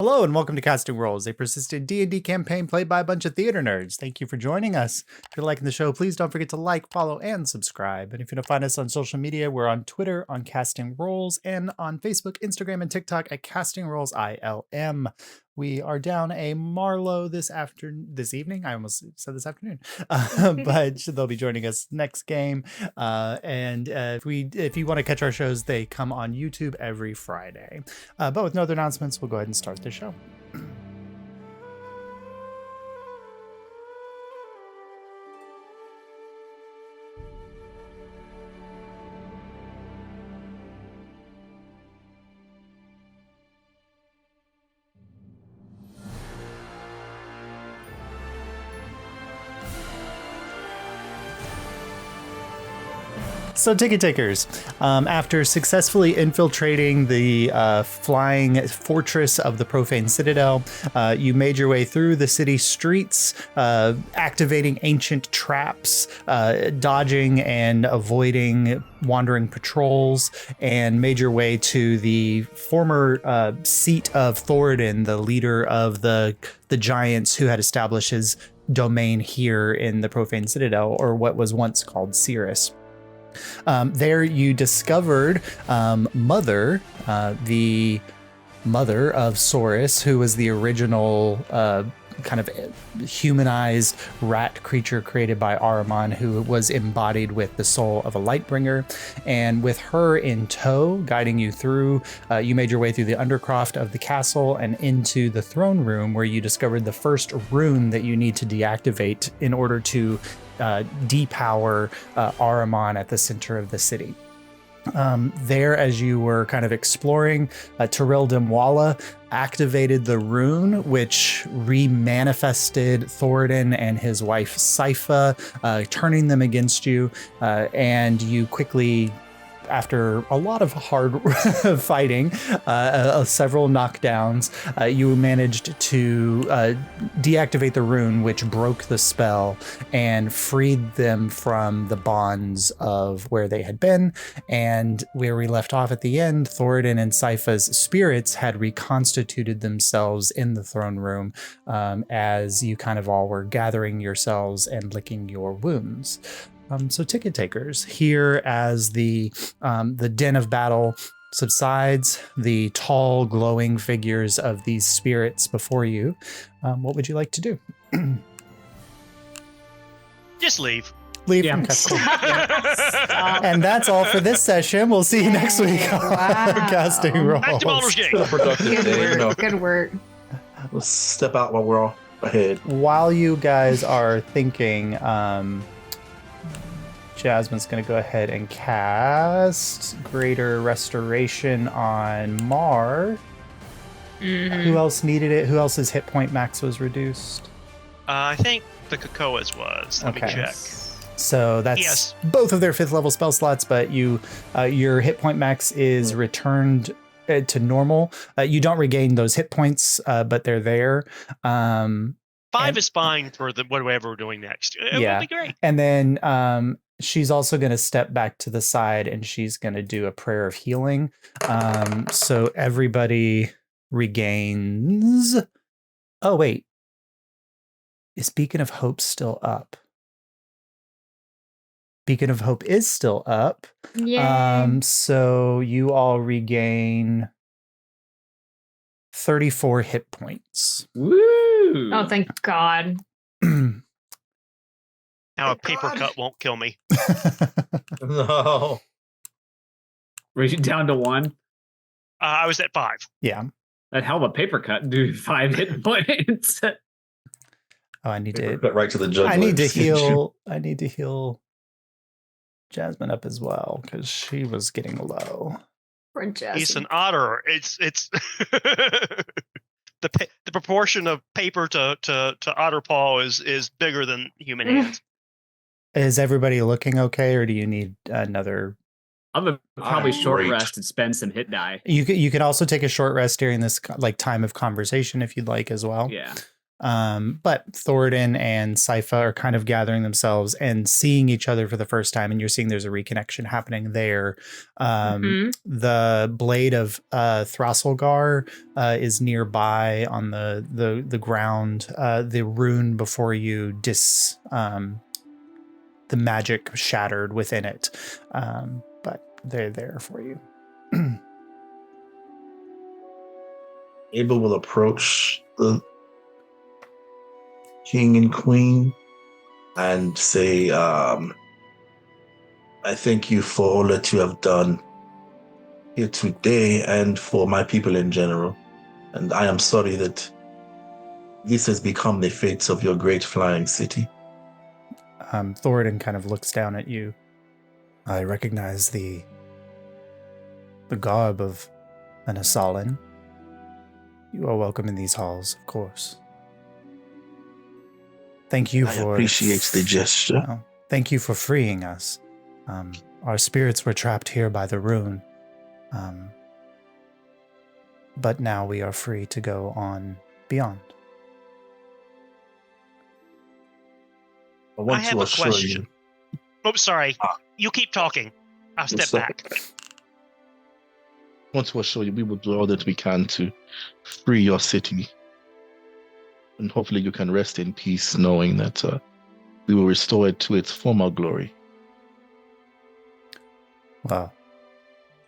Hello and welcome to Casting Roles, a persistent D&D campaign played by a bunch of theater nerds. Thank you for joining us. If you're liking the show, please don't forget to like, follow, and subscribe. And if you don't find us on social media, we're on Twitter on Casting Roles and on Facebook, Instagram, and TikTok at Casting Roles ILM. We are down a Marlowe this evening. I almost said this afternoon, but they'll be joining us next game. If you want to catch our shows, they come on YouTube every Friday. But with no other announcements, we'll go ahead and start the show. So ticket takers, after successfully infiltrating the flying fortress of the Profane Citadel, you made your way through the city streets, activating ancient traps, dodging and avoiding wandering patrols, and made your way to the former seat of Thoriden, the leader of the giants who had established his domain here in the Profane Citadel, or what was once called Cirrus. There you discovered Mother, the mother of Saurus, who was the original kind of humanized rat creature created by Ahriman, who was embodied with the soul of a Lightbringer. And with her in tow, guiding you through, you made your way through the undercroft of the castle and into the throne room, where you discovered the first rune that you need to deactivate in order to depower Ahriman at the center of the city. There, as you were kind of exploring, Tyrell Dimwalla activated the rune, which remanifested Thoriden and his wife Sypha, turning them against you, and you quickly, after a lot of hard fighting, several knockdowns, you managed to deactivate the rune, which broke the spell and freed them from the bonds of where they had been. And where we left off at the end, Thoriden and Sypha's spirits had reconstituted themselves in the throne room, as you kind of all were gathering yourselves and licking your wounds. So ticket takers, here as the din of battle subsides, the tall glowing figures of these spirits before you, what would you like to do? Just leave. Leave. Yeah. Okay. And that's all for this session. We'll see you next week on Casting Roles. Back to Baldur's Gate. Good work. Let's step out while we're all ahead. While you guys are thinking, Jasmine's going to go ahead and cast Greater Restoration on Mar. Mm-hmm. Who else needed it? Who else's hit point max was reduced? I think the Kakoa's was. Let me check. So that's both of their 5th level spell slots, but your hit point max is returned to normal. You don't regain those hit points, but they're there. 5 is fine for whatever we're doing next. It would be great. And then she's also going to step back to the side and she's going to do a prayer of healing. So everybody regains. Oh, wait. Is Beacon of Hope still up? Beacon of Hope is still up. So you all regain 34 hit points. Woo! Oh, thank God. Now a paper cut won't kill me. No. Were you down to 1? I was at 5. Yeah. That hell of a paper cut, dude. 5 hit points. Oh, I need to But right to the jugular. I need to heal Jasmine up as well, because she was getting low. He's an otter. It's the proportion of paper to otter paw is bigger than human hands. Is everybody looking okay, or do you need another? I'm gonna probably short rest and spend some hit die. You can also take a short rest during this time of conversation if you'd like as well. Yeah. But Thoriden and Sypha are kind of gathering themselves and seeing each other for the first time, and you're seeing there's a reconnection happening there. The blade of Thrasselgar is nearby on the ground. The rune before you the magic shattered within it, but they're there for you. Abel will approach the king and queen and say, I thank you for all that you have done here today and for my people in general. And I am sorry that this has become the fate of your great flying city. Thoriden kind of looks down at you. I recognize the garb of an Asalin. You are welcome in these halls, of course. Thank you I for... appreciate the gesture. Thank you for freeing us. Our spirits were trapped here by the rune. But now we are free to go on beyond. I have a question. Oh, sorry. You keep talking. I'll step back. I want to assure you we will do all that we can to free your city. And hopefully you can rest in peace knowing that we will restore it to its former glory. Well,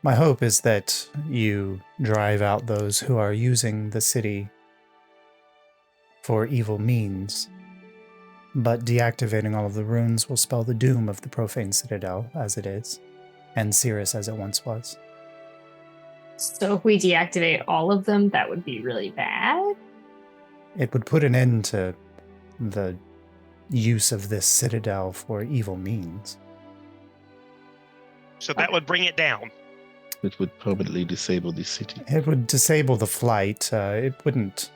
my hope is that you drive out those who are using the city for evil means. But deactivating all of the runes will spell the doom of the Profane Citadel as it is, and Cirrus as it once was. So if we deactivate all of them, that would be really bad? It would put an end to the use of this citadel for evil means. So that would bring it down. It would permanently disable the city. It would disable the flight. It wouldn't...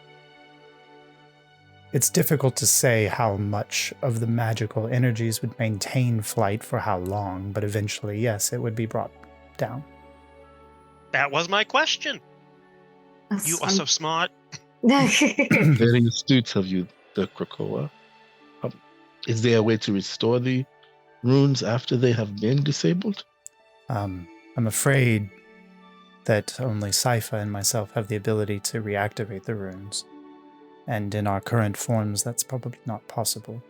It's difficult to say how much of the magical energies would maintain flight for how long, but eventually, yes, it would be brought down. That was my question. You are so smart. Very astute of you, the Krakoa. Is there a way to restore the runes after they have been disabled? I'm afraid that only Sypha and myself have the ability to reactivate the runes. And in our current forms, that's probably not possible.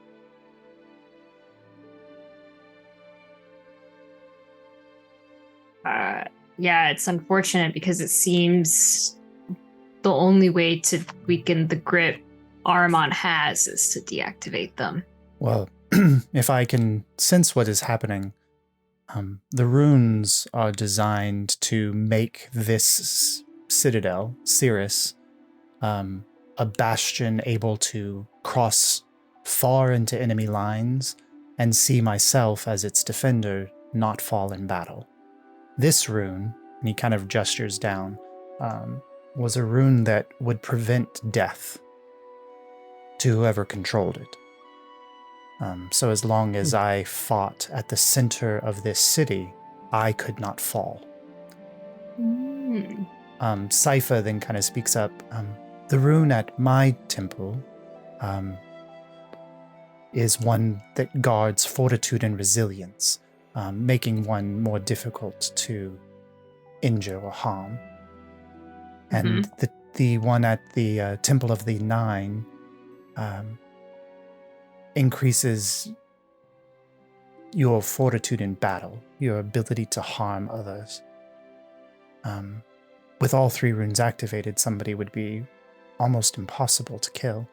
Yeah, it's unfortunate because it seems the only way to weaken the grip Aramon has is to deactivate them. Well, if I can sense what is happening, the runes are designed to make this citadel, Cirrus, a bastion able to cross far into enemy lines and see myself as its defender not fall in battle. This rune, and he kind of gestures down, was a rune that would prevent death to whoever controlled it. So as long as I fought at the center of this city, I could not fall. Sypha then kind of speaks up. The rune at my temple is one that guards fortitude and resilience, making one more difficult to injure or harm. And the one at the Temple of the Nine increases your fortitude in battle, your ability to harm others. With all three runes activated, somebody would be almost impossible to kill.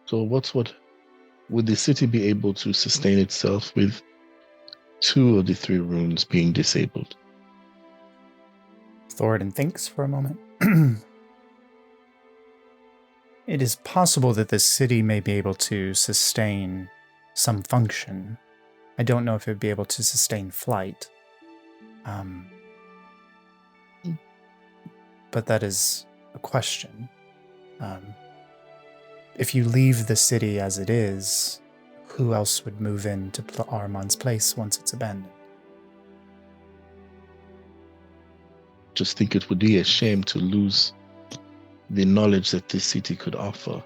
So would the city be able to sustain itself with 2 of the 3 runes being disabled? Thoriden thinks for a moment. It is possible that the city may be able to sustain some function. I don't know if it would be able to sustain flight. But that is a question. If you leave the city as it is, who else would move into Aramon's place once it's abandoned? just think it would be a shame to lose the knowledge that this city could offer.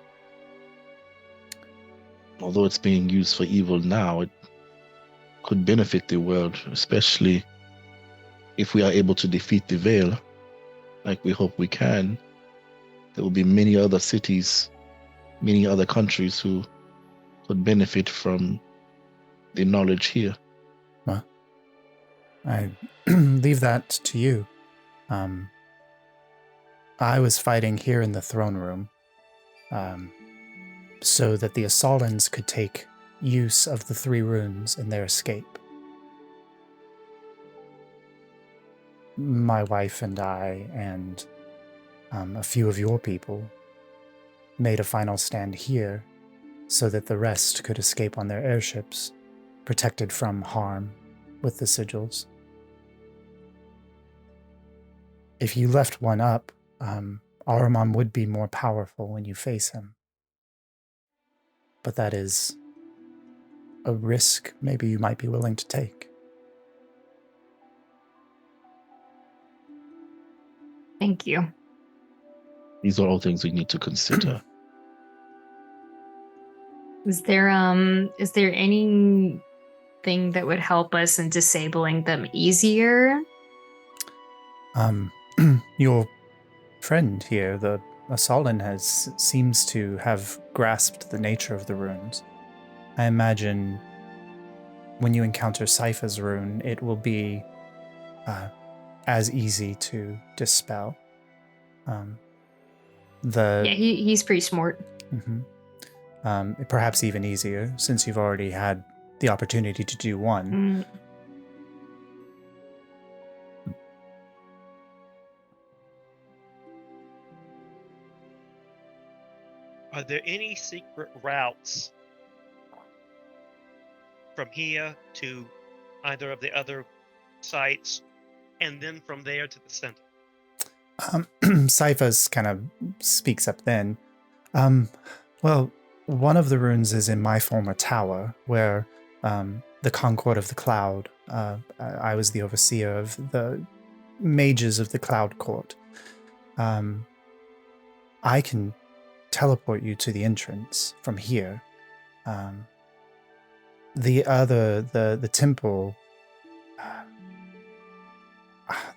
Although it's being used for evil now, it could benefit the world, especially if we are able to defeat the Veil, like we hope we can. There will be many other cities, many other countries who could benefit from the knowledge here. Well, I leave that to you. I was fighting here in the throne room so that the Assaulans could take use of the 3 runes in their escape. My wife and I and a few of your people made a final stand here so that the rest could escape on their airships, protected from harm with the sigils. If you left one up, Ahriman would be more powerful when you face him. But that is a risk maybe you might be willing to take. Thank you. These are all things we need to consider. Is there anything that would help us in disabling them easier? Your friend here, the Assaulin, seems to have grasped the nature of the runes. I imagine when you encounter Sypha's rune, it will be as easy to dispel. He's pretty smart. Mm-hmm. Perhaps even easier, since you've already had the opportunity to do one. Are there any secret routes from here to either of the other sites, and then from there to the center? Sypha's kind of speaks up then. Well, one of the runes is in my former tower, where the Concord of the Cloud, I was the overseer of the mages of the Cloud Court. I can teleport you to the entrance from here. The temple,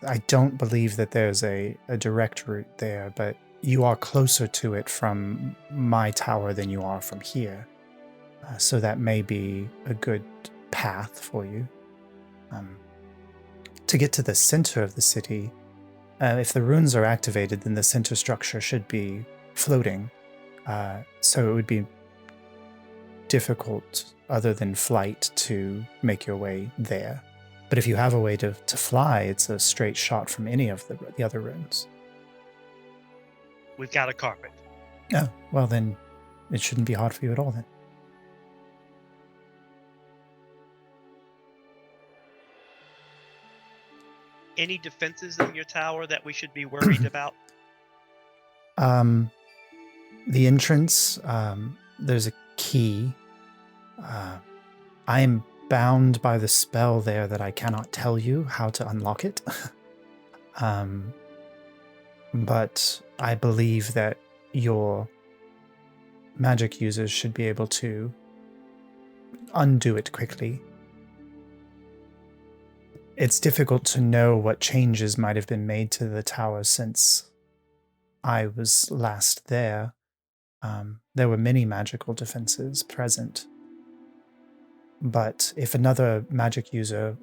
I don't believe that there's a direct route there, but you are closer to it from my tower than you are from here. So that may be a good path for you. To get to the center of the city, if the runes are activated, then the center structure should be floating. So it would be difficult, other than flight, to make your way there. But if you have a way to fly, it's a straight shot from any of the other runes. We've got a carpet. Oh, well then, it shouldn't be hard for you at all then. Any defenses in your tower that we should be worried about? The entrance, there's a key. I am bound by the spell there that I cannot tell you how to unlock it. But I believe that your magic users should be able to undo it quickly. It's difficult to know what changes might have been made to the tower since I was last there. There were many magical defenses present. But if another magic user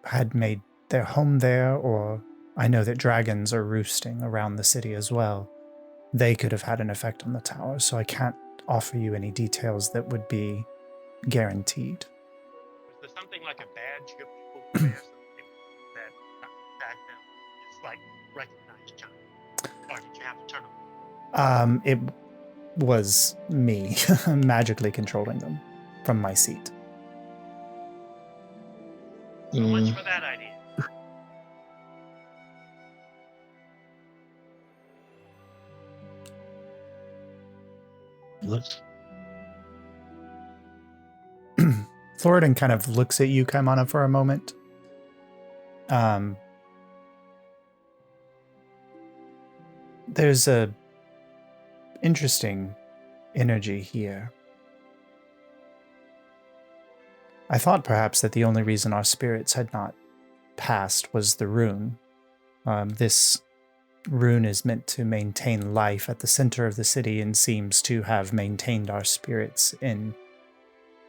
had made their home there, or I know that dragons are roosting around the city as well, they could have had an effect on the tower, so I can't offer you any details that would be guaranteed. Is there something like a badge you people wear, something that tag them? It's like recognized child. Or did you have to turn them? It was me magically controlling them from my seat. So much for that idea. Let's Thoriden kind of looks at you, Kaimana, for a moment. There's a interesting energy here. I thought perhaps that the only reason our spirits had not passed was the rune. This rune is meant to maintain life at the center of the city and seems to have maintained our spirits in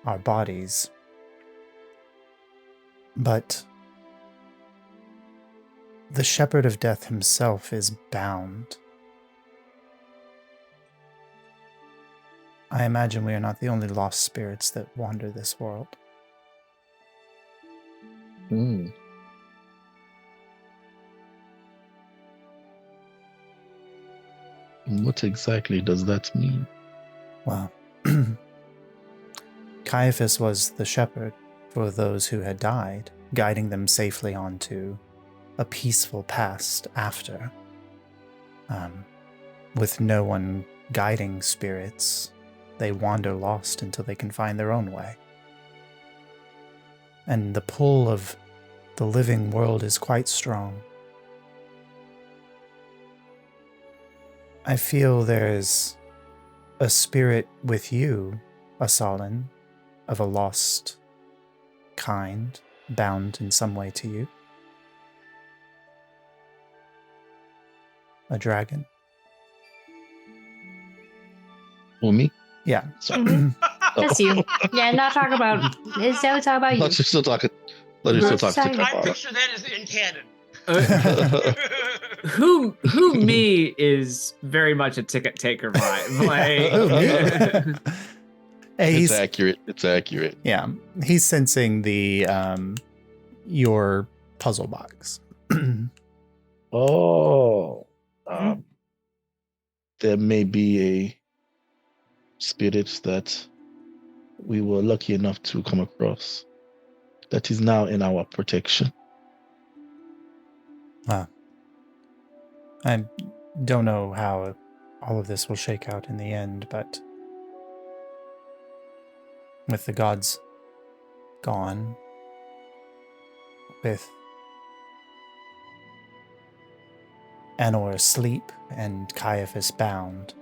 our bodies. But the Shepherd of Death himself is bound. I imagine we are not the only lost spirits that wander this world. Hmm. What exactly does that mean? Well, Caiaphas was the shepherd for those who had died, guiding them safely onto a peaceful past after. With no one guiding spirits, they wander lost until they can find their own way. And the pull of the living world is quite strong. I feel there is a spirit with you, Asalin, of a lost kind, bound in some way to you. A dragon. For me? Yeah. Sorry. That's you. Yeah, not talk about. It's no talk about I you. thought you're still talking. I thought you were still talking to I Kappa. picture that as in canon. Who me is very much a ticket taker vibe. Like, Hey, It's accurate. It's accurate. yeah, he's sensing the your puzzle box. Oh. Mhm. There may be a spirit that we were lucky enough to come across that is now in our protection. I don't know how all of this will shake out in the end, but with the gods gone, with Anor asleep and Caiaphas bound,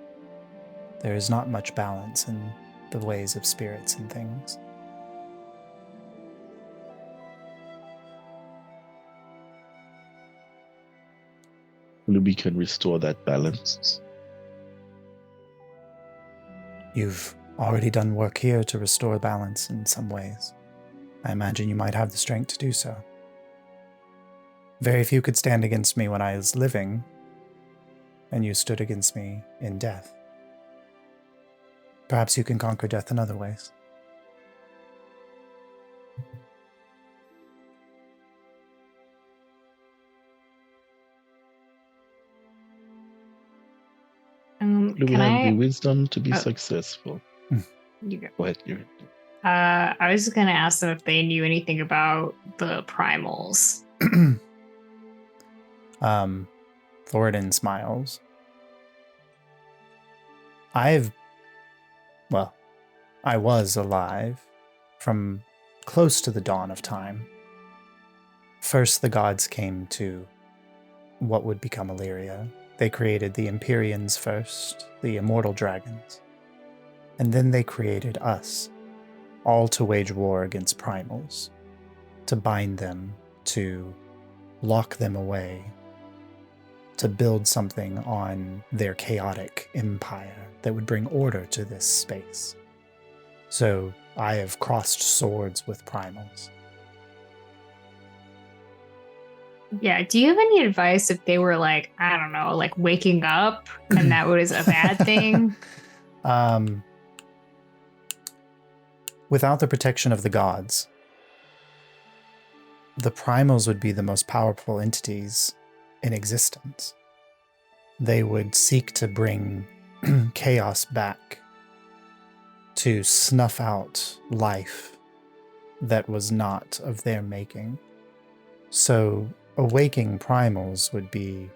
there is not much balance in the ways of spirits and things. We can restore that balance. You've already done work here to restore balance in some ways. I imagine you might have the strength to do so. Very few could stand against me when I was living, and you stood against me in death. Perhaps you can conquer death in other ways. Do we Can have the I? wisdom to be Oh. successful? You go. Go ahead. You. I was just gonna ask them if they knew anything about the primals. Thoriden smiles. I was alive from close to the dawn of time. First, the gods came to what would become Alyria. They created the Empyreans first, the immortal dragons. And then they created us, all to wage war against primals, to bind them, to lock them away, to build something on their chaotic empire that would bring order to this space. So I have crossed swords with primals. Yeah. Do you have any advice if they were like, I don't know, like waking up and that was a bad thing? Without the protection of the gods, the primals would be the most powerful entities in existence. They would seek to bring chaos back, to snuff out life that was not of their making. So awaking primals would be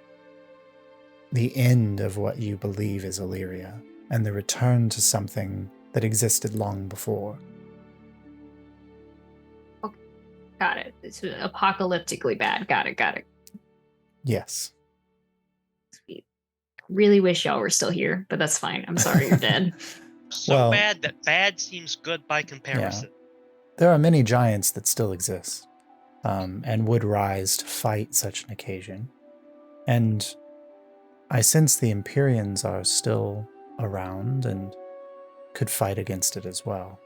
the end of what you believe is Alyria, and the return to something that existed long before. Got it. It's apocalyptically bad. Got it. Yes. Sweet. really wish y'all were still here, but that's fine. I'm sorry you're dead. So Well- bad that bad seems good by comparison. There are many giants that still exist, and would rise to fight such an occasion. And I sense the Empyreans are still around and could fight against it as well.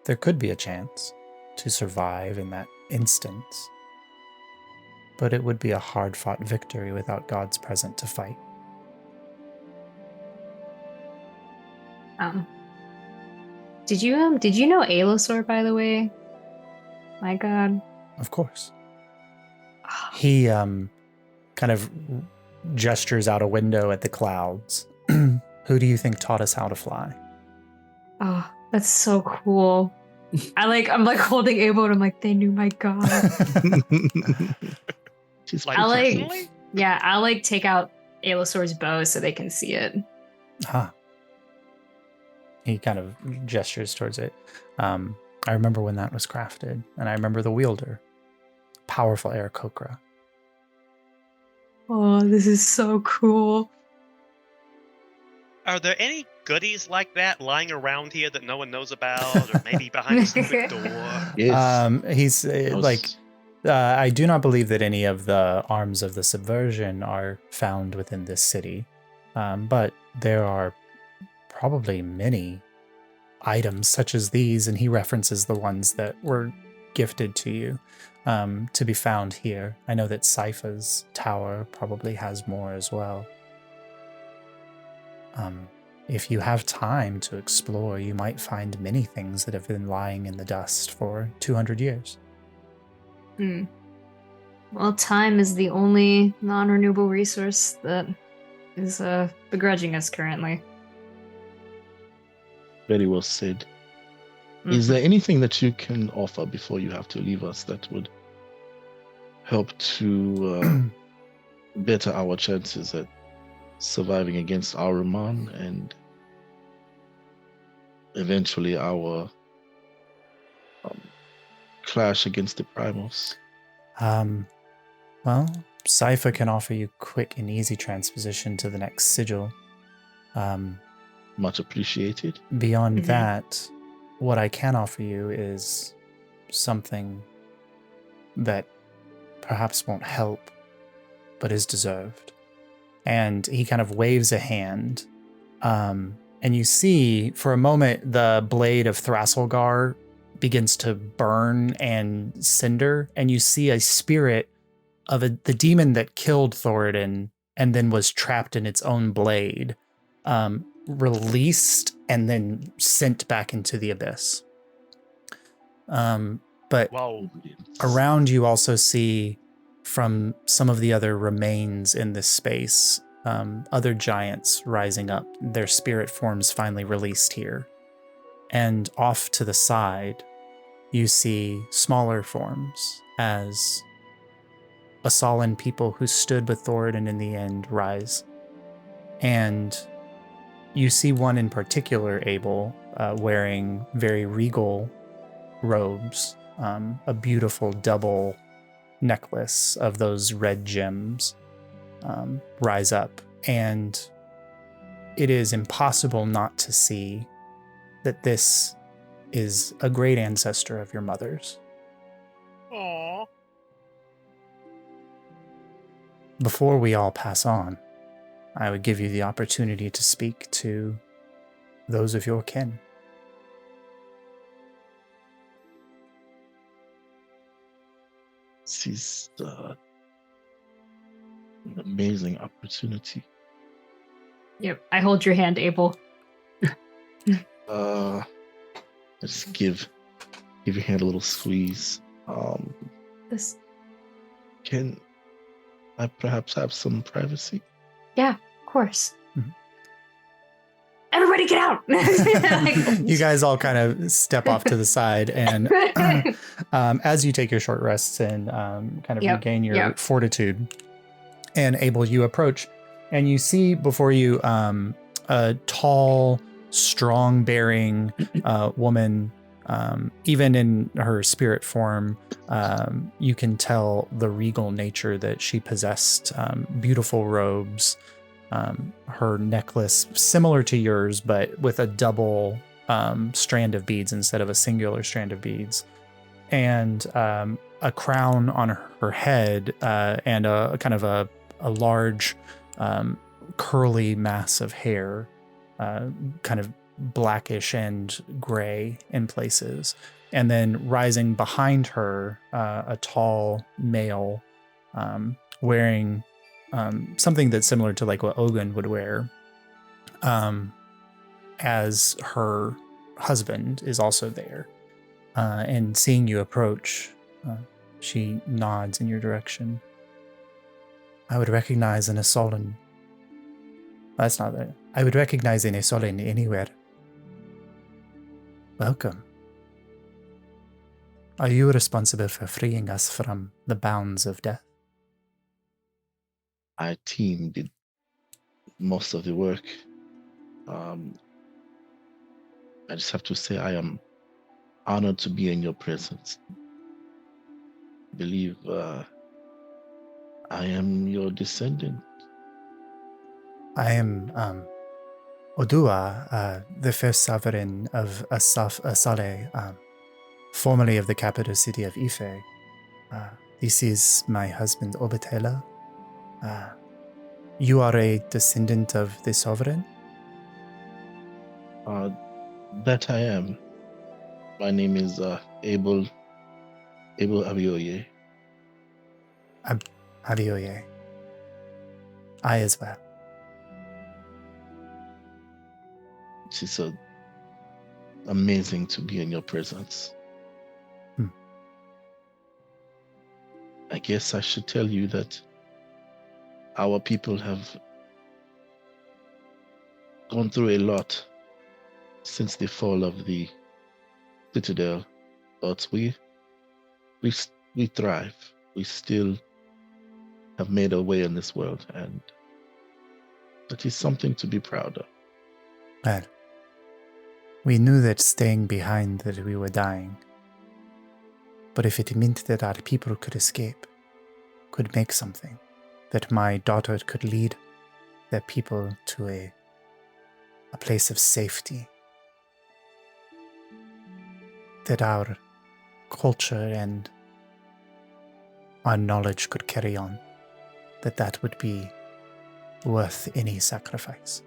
There could be a chance to survive in that instance, but it would be a hard-fought victory without God's present to fight. Did you know Alosor, by the way? My God. Of course. He kind of gestures out a window at the clouds. Who do you think taught us how to fly? Oh, that's so cool. I'm like holding Abel and I'm like, they knew my God. She's Like, I like- personally? Yeah, I'll like take out Alosor's bow so they can see it. Ah. He kind of gestures towards it. I remember when that was crafted, and I remember the wielder. Powerful Aarakocra. Oh, this is so cool. Are there any goodies like that lying around here that no one knows about, or maybe behind a secret door? Yes. He's I was- like, I do not believe that any of the arms of the subversion are found within this city, but there are probably many items such as these, and he references the ones that were gifted to you, to be found here. I know that Sypha's tower probably has more as well. If you have time to explore, you might find many things that have been lying in the dust for 200 years. Well, time is the only non-renewable resource that is begrudging us currently. Very well said. Is there anything that you can offer before you have to leave us that would help to better our chances at surviving against Ahriman and eventually our clash against the Primals? Well, Sypha can offer you quick and easy transposition to the next sigil. Much appreciated. Beyond Mhm. that, what I can offer you is something that perhaps won't help, but is deserved. And he kind of waves a hand. And you see, for a moment, the blade of Thrasilgar begins to burn and cinder, and you see a spirit of the demon that killed Thoriden and then was trapped in its own blade, released and then sent back into the abyss. But Whoa. around you also see, from some of the other remains in this space, other giants rising up, their spirit forms finally released here. And off to the side, you see smaller forms as Asalan people who stood with Thoriden in the end rise. And you see one in particular, Abel, wearing very regal robes, a beautiful double necklace of those red gems rise up. And it is impossible not to see that this is a great ancestor of your mother's. Aww. Before we all pass on, I would give you the opportunity to speak to those of your kin. This is an amazing opportunity. Yep, I hold your hand, Abel. Let's give your hand a little squeeze. This, Can I perhaps have some privacy? yeah, of course. Mhm. Everybody get out! You guys all kind of step off to the side, and as you take your short rests and kind of Yep, regain your yep. fortitude, and Abel, you approach, and you see before you a tall, strong-bearing woman. Even in her spirit form, you can tell the regal nature that she possessed. Beautiful robes, her necklace similar to yours, but with a double strand of beads instead of a singular strand of beads, and a crown on her head, and a kind of a large curly mass of hair, kind of blackish and gray in places. And then rising behind her, a tall male wearing something that's similar to like what Ogun would wear, as her husband is also there. And seeing you approach, she nods in your direction. I would recognize an Asolin. That's not it. I would recognize an Asolin anywhere. Welcome. Are you responsible for freeing us from the bounds of death? Our team did most of the work. I just have to say I am honored to be in your presence. I believe I am your descendant. I am Odua, the first sovereign of Asale, formerly of the capital city of Ife. This is my husband, Obatela. You are a descendant of the sovereign? That I am. My name is Abel Abioye. Abioye. I as well. It is so amazing to be in your presence. I guess I should tell you that our people have gone through a lot since the fall of the Citadel, but we thrive. We still have made our way in this world, and that is something to be proud of. Well, we knew that staying behind that we were dying. But if it meant that our people could escape, could make something, that my daughter could lead their people to a place of safety, that our culture and our knowledge could carry on, that would be worth any sacrifice.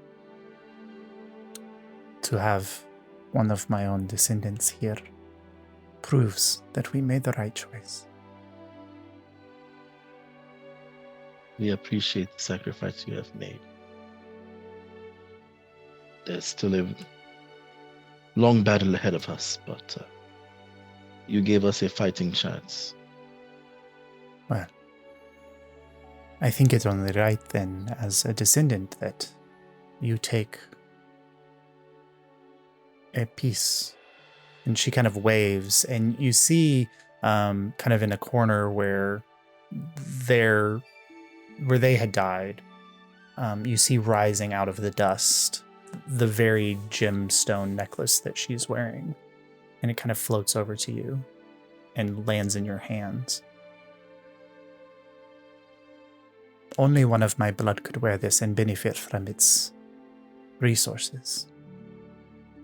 To have one of my own descendants here proves that we made the right choice. We appreciate the sacrifice you have made. There's still a long battle ahead of us, but you gave us a fighting chance. Well, I think it's only right then, as a descendant, that you take a piece. And she kind of waves, and you see kind of in a corner where they had died, you see rising out of the dust the very gemstone necklace that she's wearing. And it kind of floats over to you and lands in your hands. Only one of my blood could wear this and benefit from its resources.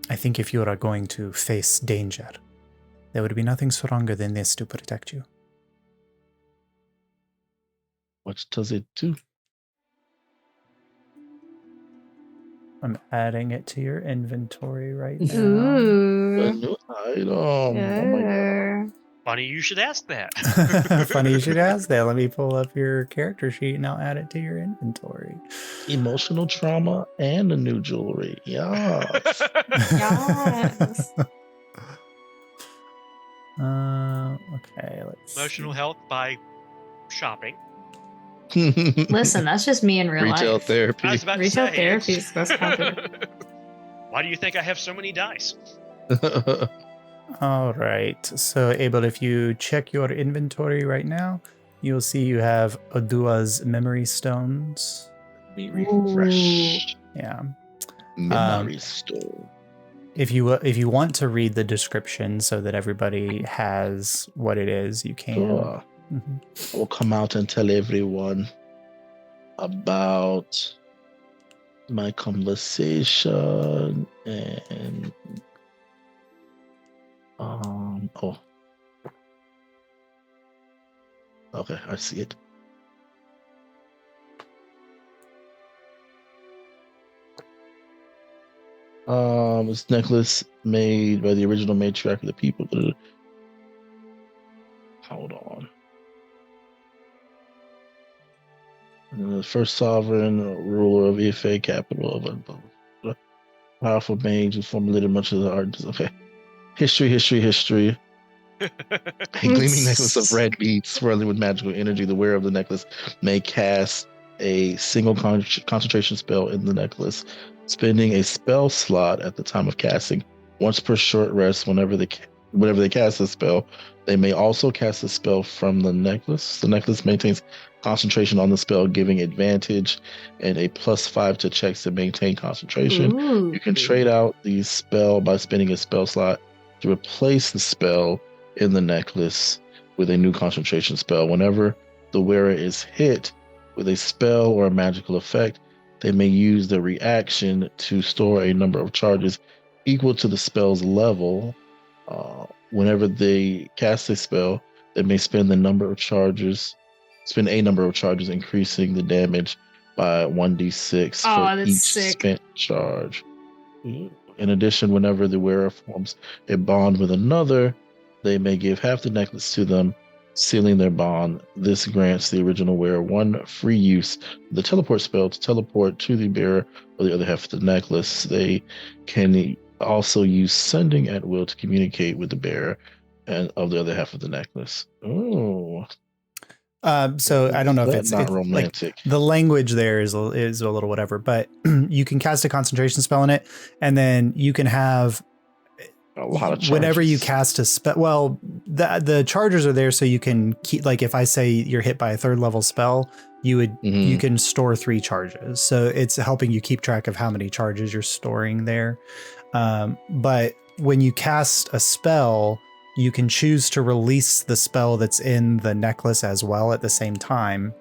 I think if you are going to face danger, there would be nothing stronger than this to protect you. What does it do? I'm adding it to your inventory right now. A Ooh. new item. Oh my God. Funny you should ask that. Funny you should ask that. Let me pull up your character sheet and I'll add it to your inventory. Emotional trauma and a new jewelry. Yeah. Yes. Okay, let's Emotional health by shopping. Listen, that's just me in real Retail life. therapy. I was about Retail to say, therapy is supposed to happen. Why do you think I have so many dice? All right. So, Abel, if you check your inventory right now, you'll see you have Odua's memory stones. Me refresh. Yeah. Memory stone. If you want to read the description so that everybody has what it is, you can. Sure. Mhm. I will come out and tell everyone about my conversation and oh, okay, I see it. This necklace made by the original matriarch of the people. Hold on. The first sovereign ruler of Ife, capital of a powerful mage who formulated much of the art. Okay. History. A gleaming necklace of red beads swirling with magical energy. The wearer of the necklace may cast a single concentration spell in the necklace, spending a spell slot at the time of casting. Once per short rest, whenever they cast a spell, they may also cast a spell from the necklace. The necklace maintains concentration on the spell, giving advantage and a +5 to checks to maintain concentration. Ooh. You can trade out the spell by spending a spell slot to replace the spell in the necklace with a new concentration spell. Whenever the wearer is hit with a spell or a magical effect, they may use the reaction to store a number of charges equal to the spell's level. Whenever they cast a spell, they may spend a number of charges, increasing the damage by 1d6 for each spent charge. In addition, whenever the wearer forms a bond with another, they may give half the necklace to them, sealing their bond. This grants the original wearer one free use of the teleport spell to teleport to the bearer or the other half of the necklace. They can also use sending at will to communicate with the bearer and of the other half of the necklace. Oh. So I don't know if it's not romantic. Like, the language there is a little whatever, but you can cast a concentration spell in it, and then you can have a lot of charges. Whenever you cast a spell. Well, the charges are there so you can keep. Like if I say you're hit by a 3rd level spell, you can store 3 charges. So it's helping you keep track of how many charges you're storing there. But when you cast a spell, you can choose to release the spell that's in the necklace as well at the same time,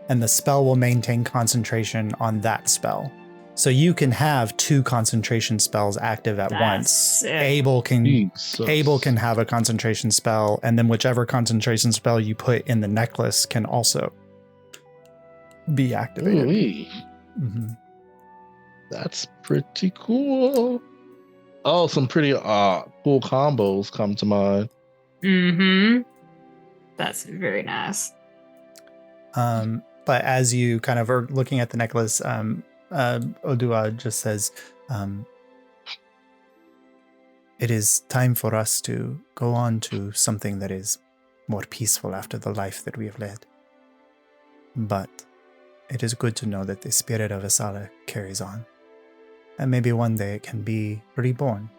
and the spell will maintain concentration on that spell. So you can have 2 concentration spells active at once. Sick. Abel can have a concentration spell, and then whichever concentration spell you put in the necklace can also be activated. Mm-hmm. That's pretty cool. Oh, some pretty cool combos come to mind. Mm-hmm. That's very nice. But as you kind of are looking at the necklace, Odua just says, it is time for us to go on to something that is more peaceful after the life that we have led. But it is good to know that the spirit of Asala carries on. And maybe one day it can be reborn.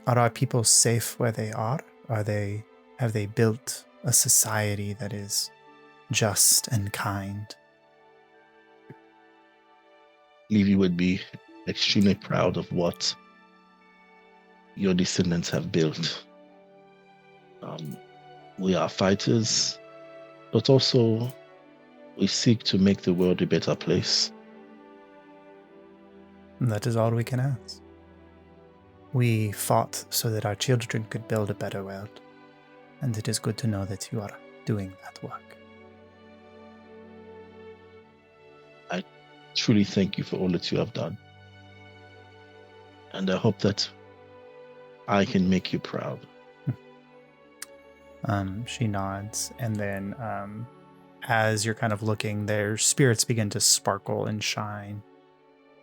Are our people safe where they are? Have they built a society that is just and kind? I believe you would be extremely proud of what your descendants have built. We are fighters, but also we seek to make the world a better place. And that is all we can ask. We fought so that our children could build a better world, and it is good to know that you are doing that work. I truly thank you for all that you have done. And I hope that I can make you proud. She nods, and then as you're kind of looking, their spirits begin to sparkle and shine,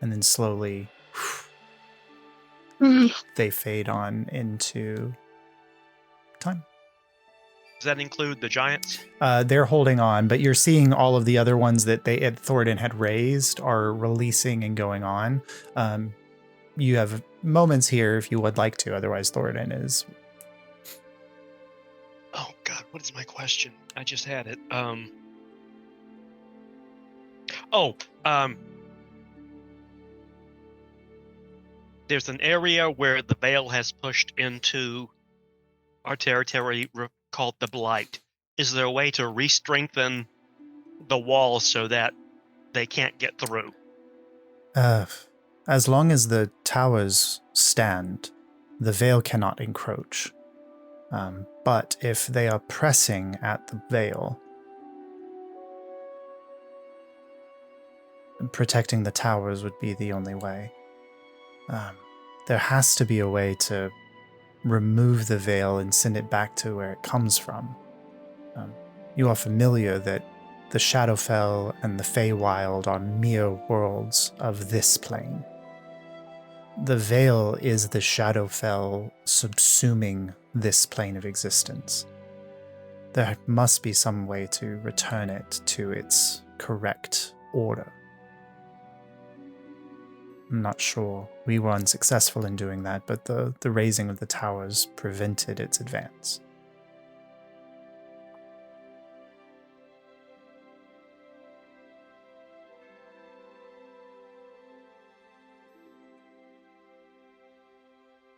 and then slowly they fade on into time. Does that include the giants? They're holding on, but you're seeing all of the other ones that Thoriden had raised are releasing and going on. You have moments here if you would like to, otherwise Thoriden is... Oh God, what is my question? I just had it. There's an area where the Veil has pushed into our territory called the Blight. Is there a way to re-strengthen the wall so that they can't get through. As long as the towers stand, the veil cannot encroach. But if they are pressing at the veil, protecting the towers would be the only way. There has to be a way to remove the veil and send it back to where it comes from. You are familiar that the Shadowfell and the Feywild are mere worlds of this plane. The veil is the Shadowfell subsuming this plane of existence. There must be some way to return it to its correct order. I'm not sure. We were unsuccessful in doing that, but the raising of the towers prevented its advance.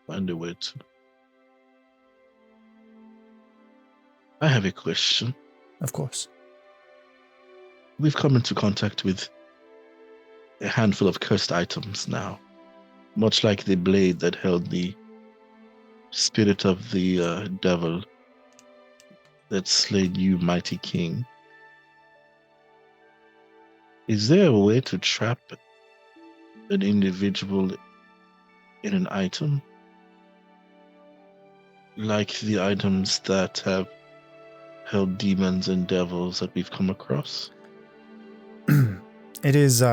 Find a way to. I have a question. Of course. We've come into contact with a handful of cursed items now, much like the blade that held the spirit of the devil that slayed you, mighty king. Is there a way to trap an individual in an item? Like the items that have held demons and devils that we've come across? It is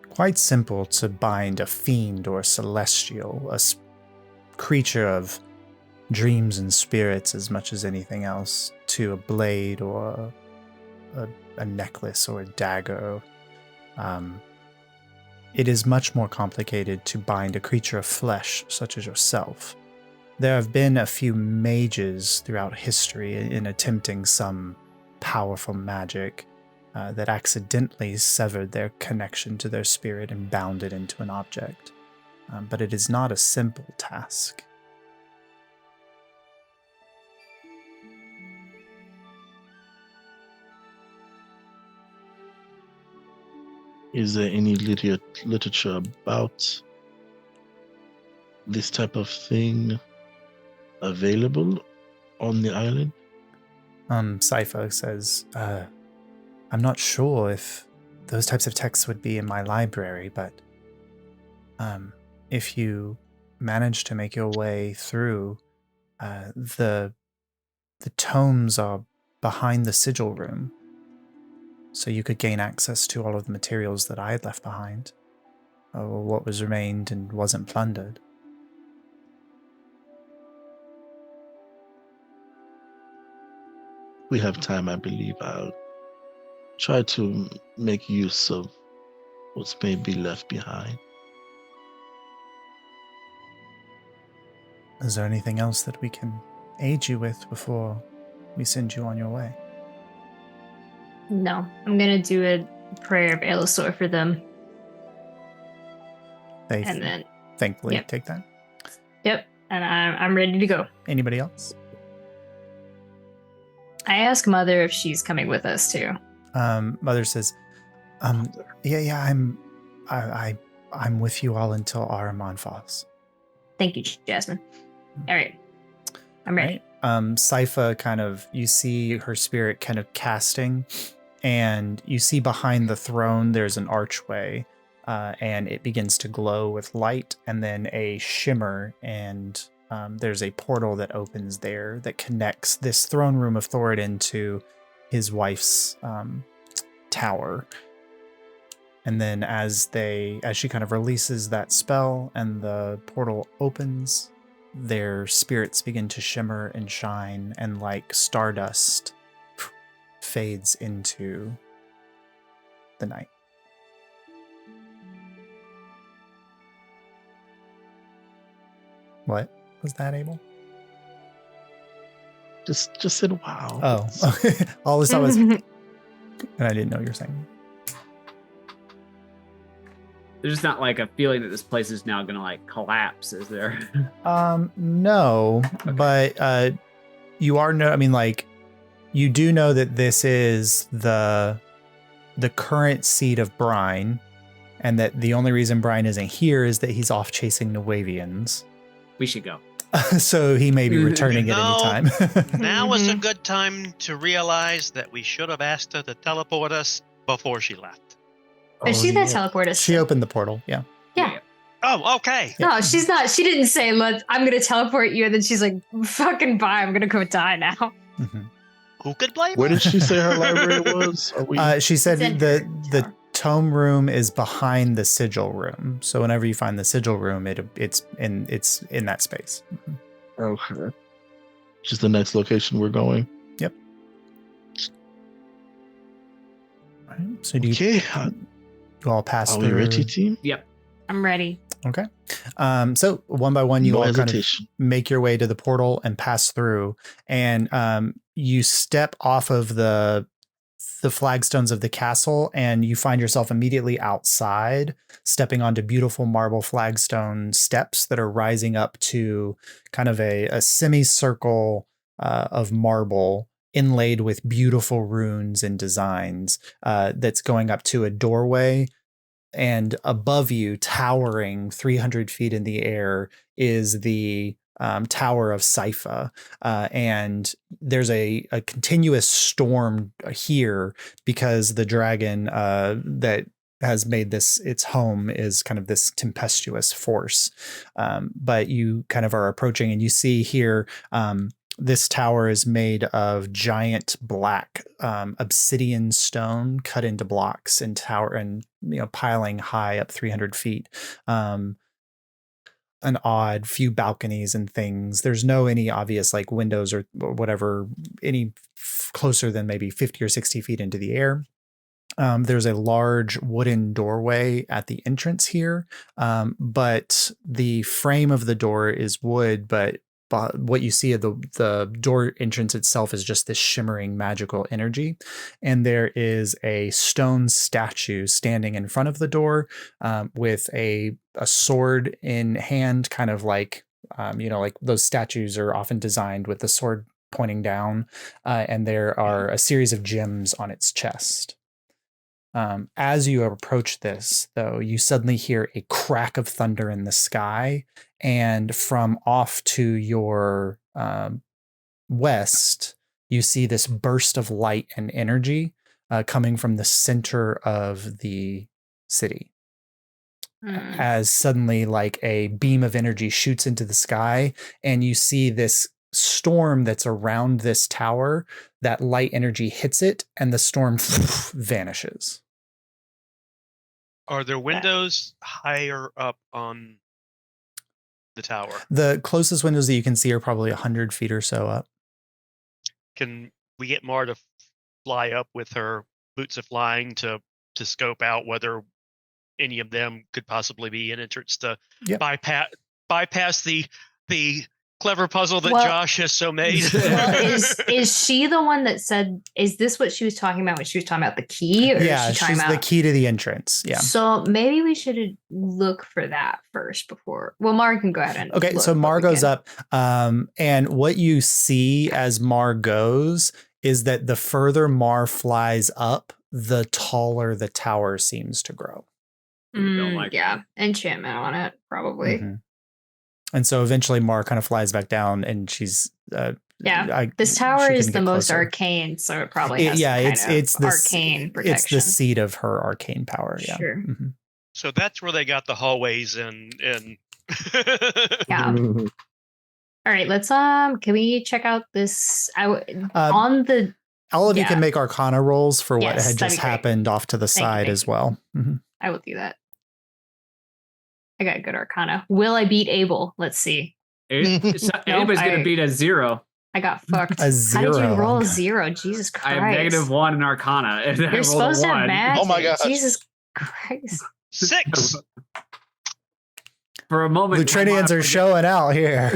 quite simple to bind a fiend or a celestial, a creature of dreams and spirits as much as anything else, to a blade or a necklace or a dagger. It is much more complicated to bind a creature of flesh such as yourself. There have been a few mages throughout history in attempting some powerful magic that accidentally severed their connection to their spirit and bound it into an object. But it is not a simple task. Is there any literature about this type of thing available on the island? Cypher says, I'm not sure if those types of texts would be in my library, but if you manage to make your way through, the tomes are behind the sigil room, so you could gain access to all of the materials that I had left behind, or what was remained and wasn't plundered. We have time, I believe. I'll try to make use of what's maybe left behind. Is there anything else that we can aid you with before we send you on your way? No, I'm gonna do a prayer of Elisor for them, They and then thankfully yep. take that. Yep, and I'm ready to go. Anybody else? I ask Mother if she's coming with us too. Mother says, yeah, I'm with you all until Ahriman falls. Thank you, Jasmine. All right, I'm ready. Right. Sypha you see her spirit kind of casting, and you see behind the throne there's an archway, and it begins to glow with light, and then a shimmer, and there's a portal that opens there that connects this throne room of Thoriden to his wife's tower. And then as she kind of releases that spell and the portal opens, their spirits begin to shimmer and shine, and like stardust fades into the night. What was that, Abel? Just said wow. Oh, all this I was, and I didn't know you were saying. There's just not like a feeling that this place is now gonna like collapse, is there? No, okay. But you do know that this is the the current seat of Brine, and that the only reason Brine isn't here is that he's off chasing Nuavians. We should go. So he may be returning at No. any time. Now is a Mhm. good time to realize that we should have asked her to teleport us before she left. But she's gonna teleport us. She opened the portal, yeah. Yeah. Oh, okay. No, she's not. She didn't say, I'm going to teleport you. And then she's like, fucking bye. I'm going to go die now. Mhm. Who could blame Where her? did she say her library was? Are we? She said It's in the her tower. tome room is behind the sigil room. So whenever you find the sigil room, it's in that space. Okay. Which is the next location we're going. Yep. All right, so do you, Okay. you all pass Are through? we ready, team? I'm ready. Okay. So one by one, you No all kind of hesitation. make your way to the portal and pass through, and you step off of the flagstones of the castle, and you find yourself immediately outside, stepping onto beautiful marble flagstone steps that are rising up to kind of a semicircle of marble inlaid with beautiful runes and designs that's going up to a doorway. And above you, towering 300 feet in the air, is the Tower of Sypha. And there's a continuous storm here because the dragon that has made this its home is kind of this tempestuous force. But you kind of are approaching, and you see here this tower is made of giant black obsidian stone cut into blocks and piling high up 300 feet. An odd few balconies and things. There's no any obvious like windows or whatever any closer than maybe 50 or 60 feet into the air. There's a large wooden doorway at the entrance here, but the frame of the door is wood, but what you see of the door entrance itself is just this shimmering magical energy. And there is a stone statue standing in front of the door with a sword in hand, kind of like, like those statues are often designed with the sword pointing down. And there are a series of gems on its chest. As you approach this, though, you suddenly hear a crack of thunder in the sky, and from off to your west, you see this burst of light and energy coming from the center of the city. As suddenly, like a beam of energy shoots into the sky, and you see this storm that's around this tower. That light energy hits it, and the storm vanishes. Are there windows higher up on the tower? The closest windows that you can see are probably 100 feet or so up. Can we get Mar to fly up with her boots of flying to scope out whether any of them could possibly be an entrance to bypass the clever puzzle that Josh has so made? Well, is she the one that said, is this what she was talking about when she was talking about the key? Or Yeah, is she talking she's about the key to the entrance. Yeah. So maybe we should look for that first before. Well, Mar can go ahead and Okay, look, so but Mar we goes can- up, and what you see as Mar goes is that the further Mar flies up, the taller the tower seems to grow. Don't like yeah, enchantment on it, probably. Mhm. And so eventually Mar kind of flies back down, and she's This tower she is can the get most closer. arcane, so it probably has it's the arcane protection. It's the seat of her arcane power. Yeah. Sure. Mhm. So that's where they got the hallways and Yeah. All right, let's can we check out this on the all of you can make Arcana rolls for what Yes, had that'd just be great. happened off to the side thank as well. Mhm. I will do that. I got a good Arcana. Will I beat Abel? Let's see. Anybody's gonna beat a 0. I got fucked. A How did zero. you roll a 0? Jesus Christ. I have -1 in Arcana. And I You're rolled a supposed to have 1. magic. Oh my gosh. Jesus Christ. 6. For a moment, Lutrinians are showing out here.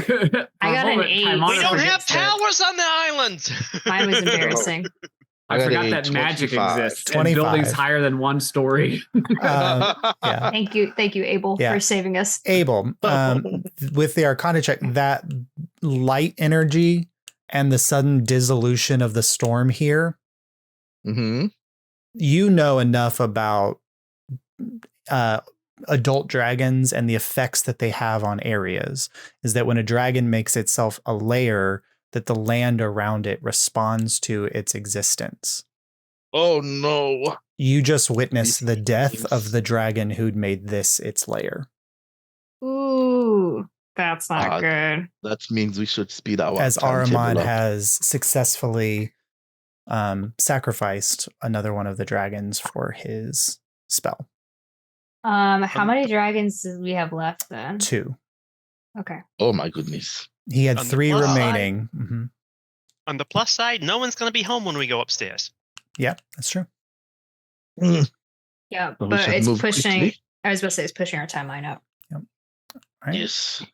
I got an 8. We don't have towers on the island. Mine was embarrassing. I I got forgot a that magic 25. exists. And 25. buildings higher than 1 story. Yeah. Thank you, Abel, Yeah. for saving us. Abel, with the Arcana check, that light energy and the sudden dissolution of the storm here, Mm-hmm. you know enough about adult dragons and the effects that they have on areas, is that when a dragon makes itself a lair, that the land around it responds to its existence. Oh no. You just witnessed the death of the dragon who'd made this its lair. Ooh, that's not good. That means we should speed our as timetable Ahriman up. has successfully sacrificed another one of the dragons for his spell. How many dragons do we have left then? 2. Okay. Oh my goodness. He had On the 3 plus remaining. Mm-hmm. On the plus side, no one's going to be home when we go upstairs. Yeah, that's true. Yeah, Well, we but should it's move pushing. quickly. I was about to say it's pushing our timeline up. All right. Yes.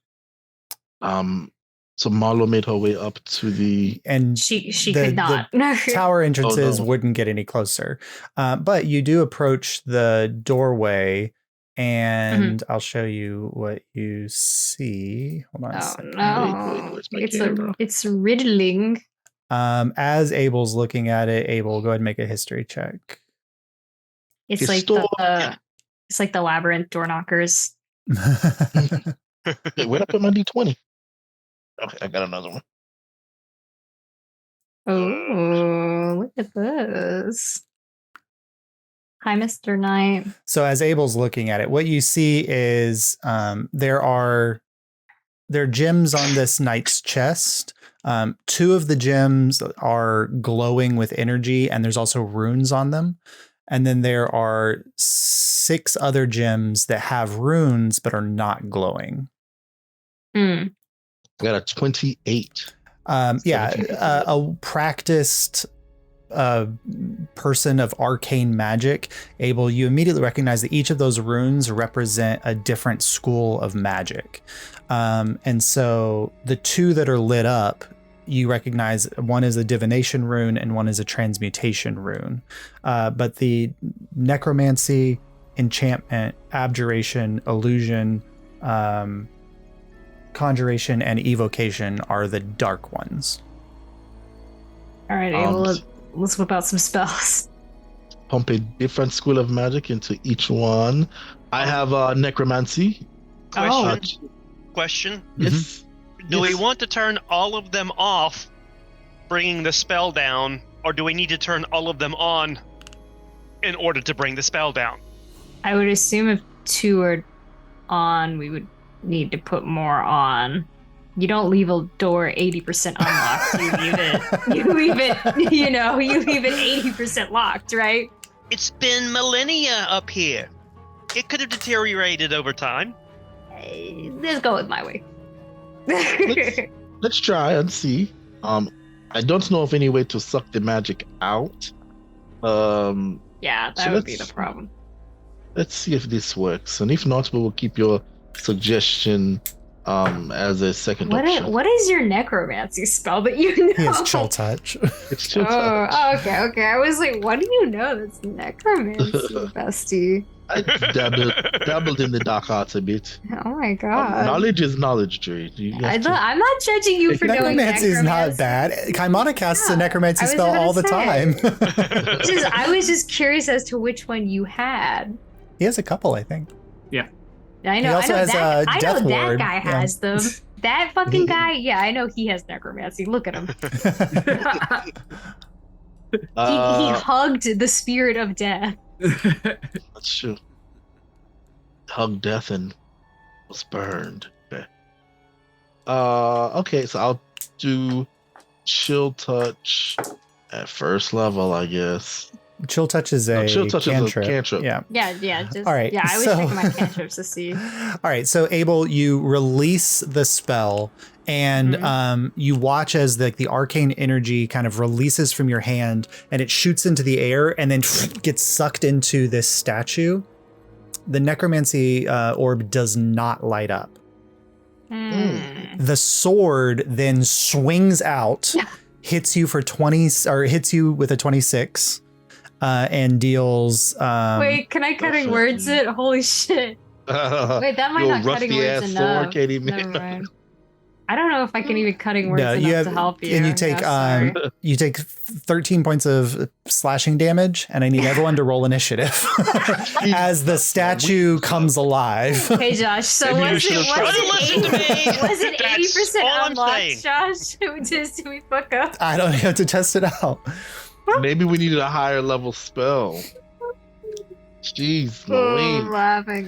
So Marlo made her way up to the And She could not. tower entrances Oh, no. wouldn't get any closer. But you do approach the doorway, and I'll show you what you see. Hold on a Oh second. no! Where's my camera? It's riddling. As Abel's looking at it, Abel, go ahead and make a history check. It's like the labyrinth door knockers. Hey, where I put my D20? Okay, I got another one. Oh, look at this. Hi, Mr. Knight. So as Abel's looking at it, what you see is there are gems on this knight's chest. 2 of the gems are glowing with energy, and there's also runes on them. And then there are 6 other gems that have runes but are not glowing. I got a 28. A practiced person of arcane magic, Abel, you immediately recognize that each of those runes represent a different school of magic. And so the 2 that are lit up, you recognize one is a divination rune and one is a transmutation rune. But the necromancy, enchantment, abjuration, illusion, conjuration, and evocation are the dark ones. All right, Abel, let's whip out some spells. Pump a different school of magic into each one. I have necromancy. Question. Yes. Do we want to turn all of them off, bringing the spell down, or do we need to turn all of them on in order to bring the spell down? I would assume if 2 are on, we would need to put more on. You don't leave a door 80% unlocked. You leave it 80% locked, right? It's been millennia up here. It could have deteriorated over time. Let's go with my way. Let's try and see. I don't know of any way to suck the magic out. Yeah, that would be the problem. Let's see if this works, and if not, we will keep your suggestion as a second option. What is your necromancy spell that you know? He has chill touch. It's chill touch. Oh, okay. I was like, what do you know that's necromancy, bestie? I dabbled in the dark arts a bit. Oh my god. Knowledge is knowledge, Jade. I'm not judging you for knowing necromancy is not bad. Kaimana casts a necromancy spell all the time. I was just curious as to which one you had. He has a couple, I think. Yeah. I know. He also has Death that Ward. guy has them. That fucking guy. Yeah, I know he has necromancy. Look at him. He hugged the spirit of death. That's true. Hugged death and was burned. Okay, so I'll do chill touch at first level, I guess. Chill touch is a cantrip. Yeah. Just, all right. I was checking my cantrips to see. All right. So Abel, you release the spell, and you watch as the arcane energy kind of releases from your hand, and it shoots into the air, and then gets sucked into this statue. The necromancy orb does not light up. The sword then swings out, hits you for 20, or hits you with a 26. And deals. Wait, can I cutting words it? Holy shit! Wait, that might not cutting words enough. Never mind. I don't know if I can even cutting words No, enough to help you. And you take No, sorry. you take 13 points of slashing damage, and I need everyone to roll initiative as the statue comes alive. Hey Josh, so Maybe you was should have tried it That's 80% all I'm unlocked, saying. Josh? Did we fuck up? I don't have to test it out. Maybe we needed a higher level spell. Jeez, Oh, Louise.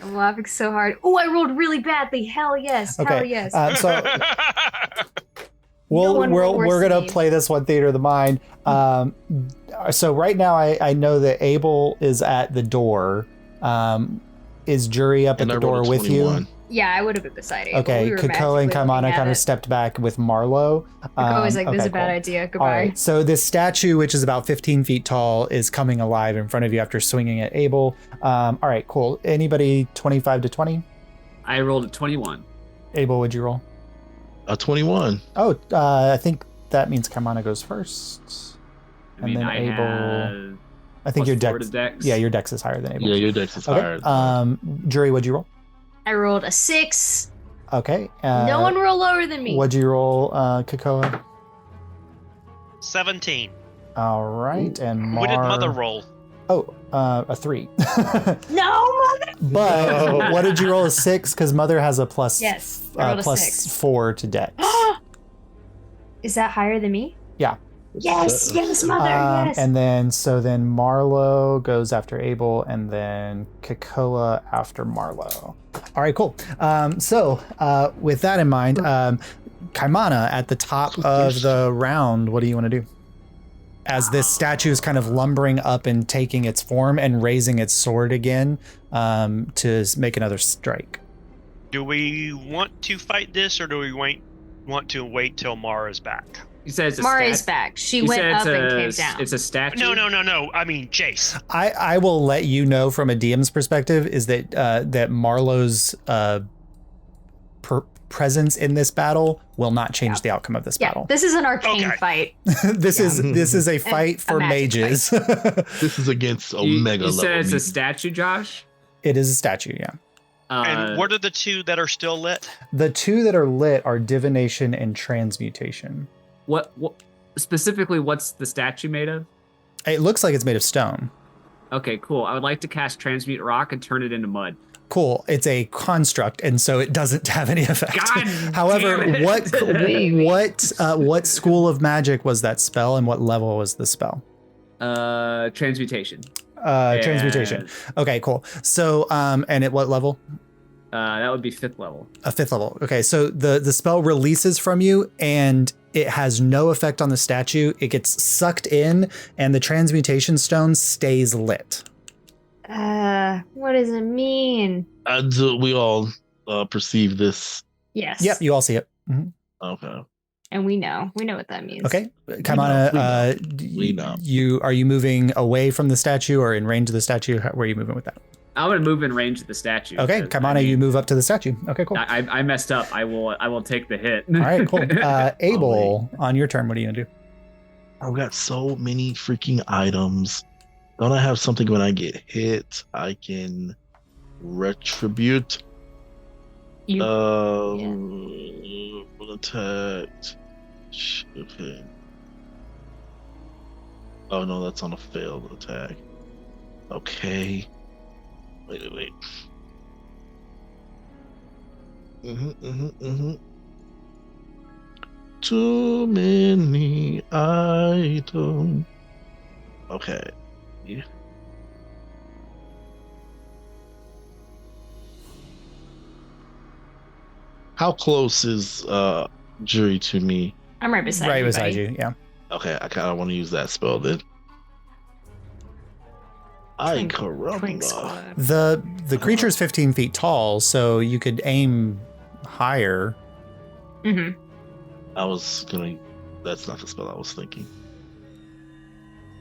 I'm laughing so hard. Oh, I rolled really badly. Hell yes. Hell Okay, yes. so No one rolled worse we're than gonna me. play this one theater of the mind. So right now I know that Abel is at the door. Is Jury up at And the I door rolled a with 21. you? Yeah, I would have been beside Abel. Okay, We were Kako and magically looking Kaimana at kind of it. stepped back with Marlo. Kako was like, this is okay, a bad cool. idea. All Goodbye. right, so this statue, which is about 15 feet tall, is coming alive in front of you after swinging at Abel. All right, cool. Anybody 25 to 20? I rolled a 21. Abel, would you roll? A 21. Oh, I think that means Kaimana goes first. I mean, And then I Abel- have I think your +4 dex. to dex. Yeah, your dex is higher than Abel's. Yeah, your dex is Okay. higher. Jury, what'd you roll? I rolled a 6. Okay. No one rolled lower than me. What'd you roll, Kakoa? 17. All right, and What did Mar- Mother roll? Oh, a 3. No, mother. But No. what did you roll? A 6? Because Mother has a plus, Yes, I rolled a plus 6. 4 to dex. Is that higher than me? Yeah. Yes, yes, mother, yes. And then Marlo goes after Abel, and then Kakoa after Marlo. All right, cool. So with that in mind, Kaimana, at the top of the round, what do you want to do? As this statue is kind of lumbering up and taking its form and raising its sword again to make another strike. Do we want to fight this, or do we want to wait till Mara's back? You said it's a Mari's stat- back. She you went said up it's and a- came down. It's a statue. No. I mean, Jace. I will let you know from a DM's perspective is that that Marlo's presence in this battle will not change the outcome of this Yeah, battle. this is an arcane Okay. fight. this is a fight for magic mages. This is against You, Omega you level. said it's a music. statue, Josh. It is a statue, yeah. And what are the two that are still lit? The two that are lit are divination and transmutation. What specifically? What's the statue made of? It looks like it's made of stone. Okay, cool. I would like to cast Transmute Rock and turn it into mud. Cool. It's a construct, and so it doesn't have any effect. God However, damn it. what school of magic was that spell, and what level was the spell? Transmutation. Transmutation. Okay, cool. So, and at what level? That would be 5th level. A 5th level. Okay, so the spell releases from you, and it has no effect on the statue. It gets sucked in, and the transmutation stone stays lit. What does it mean? Do we all perceive this? Yes. Yep, you all see it. Mhm. Okay. And we know what that means. Okay, Kaimana, We know. are you moving away from the statue or in range of the statue? Where are you moving with that? I'm gonna move in range of the statue. Okay, because, Kaimana, I mean, you move up to the statue. Okay, cool. I messed up. I will take the hit. All right, cool. Abel, on your turn, what are you gonna do? I've got so many freaking items. Don't I have something when I get hit? I can retribute. You Attacked. Okay. Oh no, that's on a failed attack. Okay. Wait. Too many items. Okay. Yeah. How close is Jury to me? I'm right beside you. Right beside buddy. you, yeah. Okay, I kind of want to use that spell then. Ay, Twink caramba. squad. The creature is 15 feet tall, so you could aim higher. Mm-hmm. I was gonna. That's not the spell I was thinking.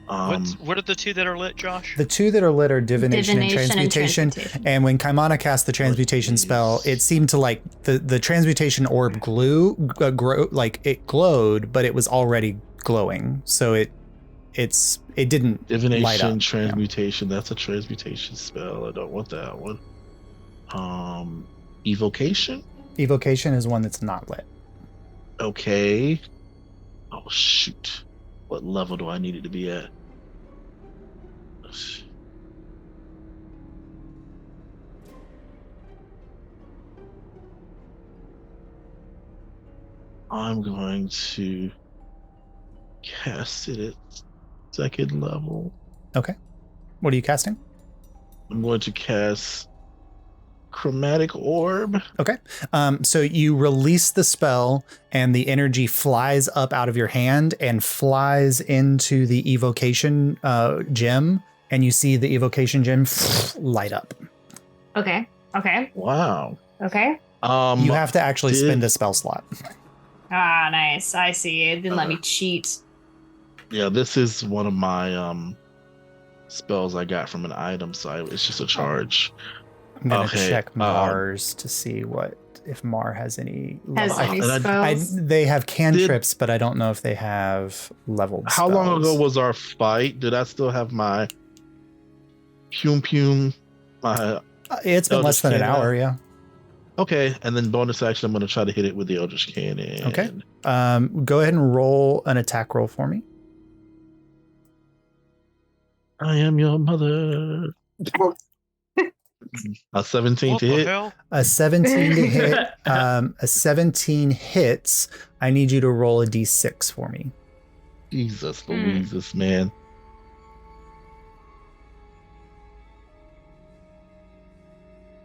What are the two that are lit, Josh? The two that are lit are divination, and transmutation. transmutation. And when Kaimana cast the transmutation spell, it seemed to like the transmutation orb like it glowed, but it was already glowing, so it didn't Divination, light up. transmutation. That's a transmutation spell. I don't want that one. Evocation. Evocation is one that's not lit. Okay. Oh shoot. What level do I need it to be at? I'm going to cast it at second level. Okay. What are you casting? I'm going to cast Chromatic Orb. Okay. So you release the spell and the energy flies up out of your hand and flies into the evocation gem, and you see the evocation gem light up. Okay. Okay. Wow. Okay. You have to actually spend a spell slot. Ah, nice. I see. It didn't let me cheat. Yeah, this is one of my spells I got from an item, so it's just a charge. I'm gonna check Mars to see if Mar has any spells. They have cantrips, but I don't know if they have leveled How spells. long ago was our fight? Did I still have my Pum? It's been less than an hour, yeah. Okay, and then bonus action, I'm going to try to hit it with the Eldritch Cannon. Okay. Go ahead and roll an attack roll for me. I am your mother. A 17 to hit. Hell? A 17 to hit. A 17 hits. I need you to roll a d6 for me. Jesus Louises, man.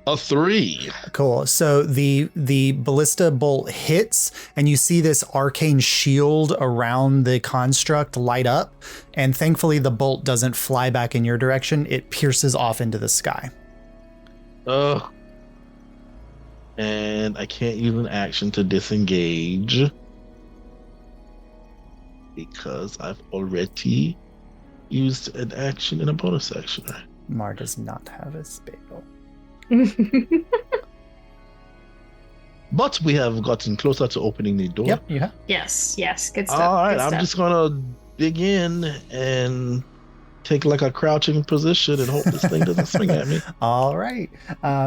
A 3. Cool. So the ballista bolt hits, and you see this arcane shield around the construct light up. And thankfully, the bolt doesn't fly back in your direction. It pierces off into the sky. Oh. And I can't use an action to disengage because I've already used an action in a bonus action. Mar does not have a spell. But we have gotten closer to opening the door. Yep, you have. Yes, good stuff. All right, good I'm stuff. just gonna dig in and take like a crouching position and hope this thing doesn't swing at me. All right,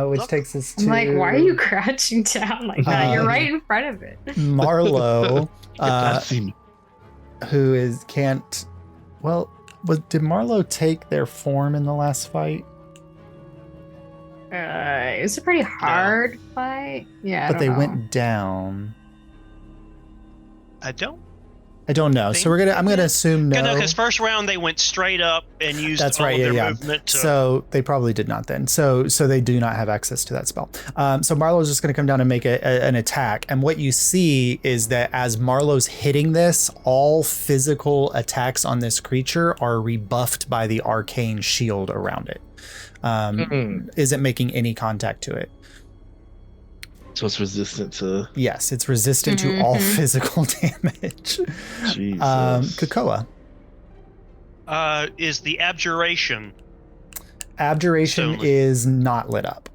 which takes us to. I'm like, why are you crouching down like that? You're right in front of it. Marlo, See me. who can't. Well, did Marlo take their form in the last fight? It was a pretty hard fight. Yeah, but they went down. I don't know. So I'm gonna assume no. No, because first round they went straight up and used That's all right, of their yeah. movement. So they probably did not then. So they do not have access to that spell. So Marlo's just going to come down and make an attack. And what you see is that as Marlo's hitting this, all physical attacks on this creature are rebuffed by the arcane shield around it. Isn't making any contact to it. So it's resistant to. Yes, it's resistant to all physical damage. Jesus. Kakoa. Is the abjuration Abjuration is not lit up.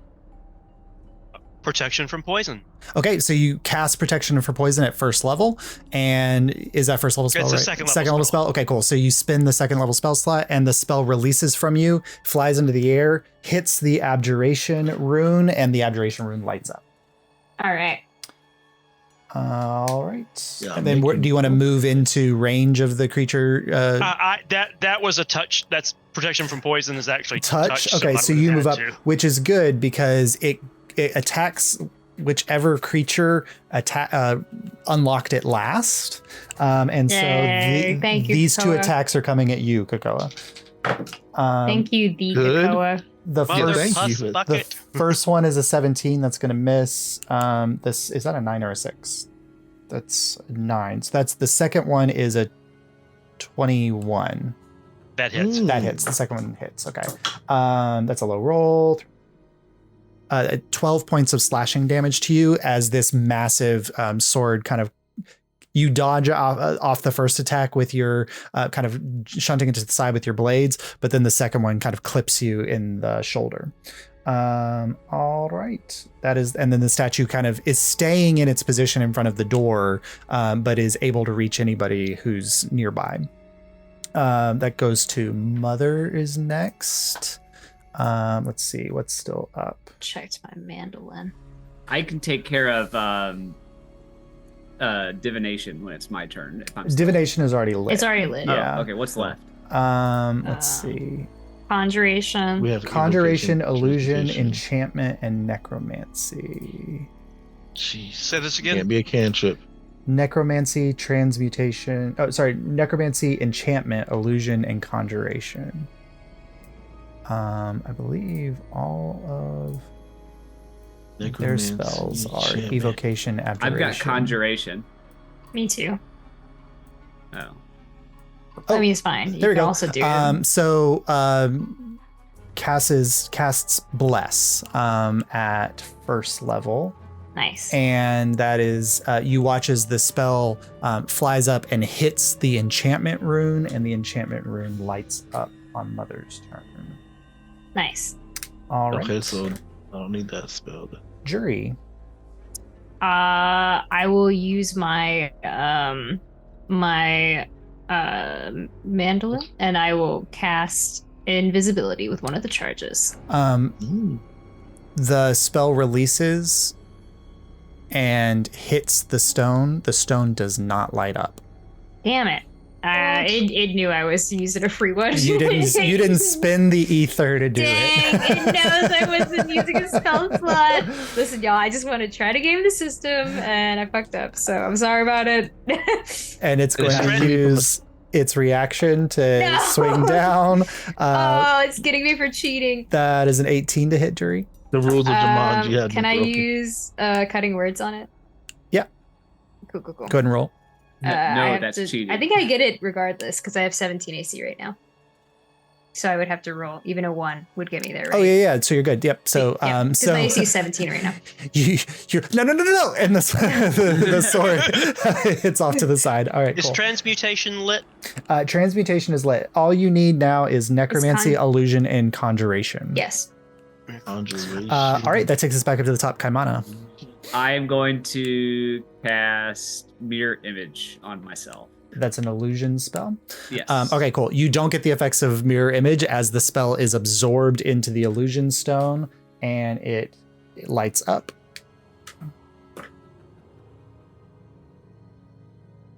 protection from poison? Okay, so you cast protection for poison at first level, and is that first level spell? It's a right? second level spell. Okay, cool. So you spin the second level spell slot, and the spell releases from you, flies into the air, hits the abjuration rune, and the abjuration rune lights up. All right. All right. Yeah, and then do you want to move into range of the creature? That was a touch. That's protection from poison is actually touch. So okay, I so would you have move up, had to. which is good because it attacks whichever creature unlocked it last. And Yay, so thank you, these two Kakoa. attacks are coming at you, Kakoa. Thank you, the good. Kakoa. The Mother first, Puss the bucket. first one is a 17. That's going to miss. This is that a 9 or a 6? That's a 9. So that's the second one is a 21. That hits. That hits. The second one hits. Okay. That's a low roll. 12 points of slashing damage to you as this massive sword kind of you dodge off the first attack with your kind of shunting it to the side with your blades, but then the second one kind of clips you in the shoulder. All right. That is, and then the statue kind of is staying in its position in front of the door, but is able to reach anybody who's nearby. That goes to Mother is next. Let's see what's still up. Checked my mandolin. I can take care of divination when it's my turn. If I'm Divination is already lit. It's already lit. Yeah. Oh, okay, what's left? Let's see. Conjuration. We have Conjuration, invocation, illusion, transmutation. enchantment, and necromancy. Jeez. Say this again. Can't be a cantrip. Necromancy, transmutation. Oh, sorry. Necromancy, enchantment, illusion, and conjuration. I believe all of their Necromancy, spells are enchantment. evocation, abjuration. I've got conjuration. Me too. Oh. I mean, it's fine. You There we can go. also do casts bless at first level. nice. And that is you watch as the spell flies up and hits the enchantment rune, and the enchantment rune lights up on Mother's turn. Nice. All right. Okay, so I don't need that spell. Jury. I will use my mandolin, and I will cast invisibility with one of the charges. The spell releases and hits the stone. The stone does not light up. Damn it. It knew I was using a free one. You didn't spin the ether to do Dang, it. it knows I wasn't using a spell slot. Listen, y'all, I just want to try to game the system, and I fucked up, so I'm sorry about it. And it's going to Stranded. use its reaction to swing down. Oh, it's getting me for cheating. That is an 18 to hit, Jury. The rules of Jumanji had Can been I broken. use cutting words on it? Yeah. Cool. Go ahead and roll. No, I have that's cheating. I think I get it regardless because I have 17 AC right now. So I would have to roll. Even a 1 would get me there, right? Oh yeah. So you're good. Yep. So Yeah, 'cause so my AC is 17 right now. you're no, and the sword hits off to the side. All right. Is Cool. transmutation lit? Transmutation is lit. All you need now is necromancy, illusion, and conjuration. Yes. Conjuration. All right. That takes us back up to the top. Kaimana. I am going to cast mirror image on myself. That's an illusion spell. Yes. Okay, cool. You don't get the effects of mirror image as the spell is absorbed into the illusion stone and it lights up.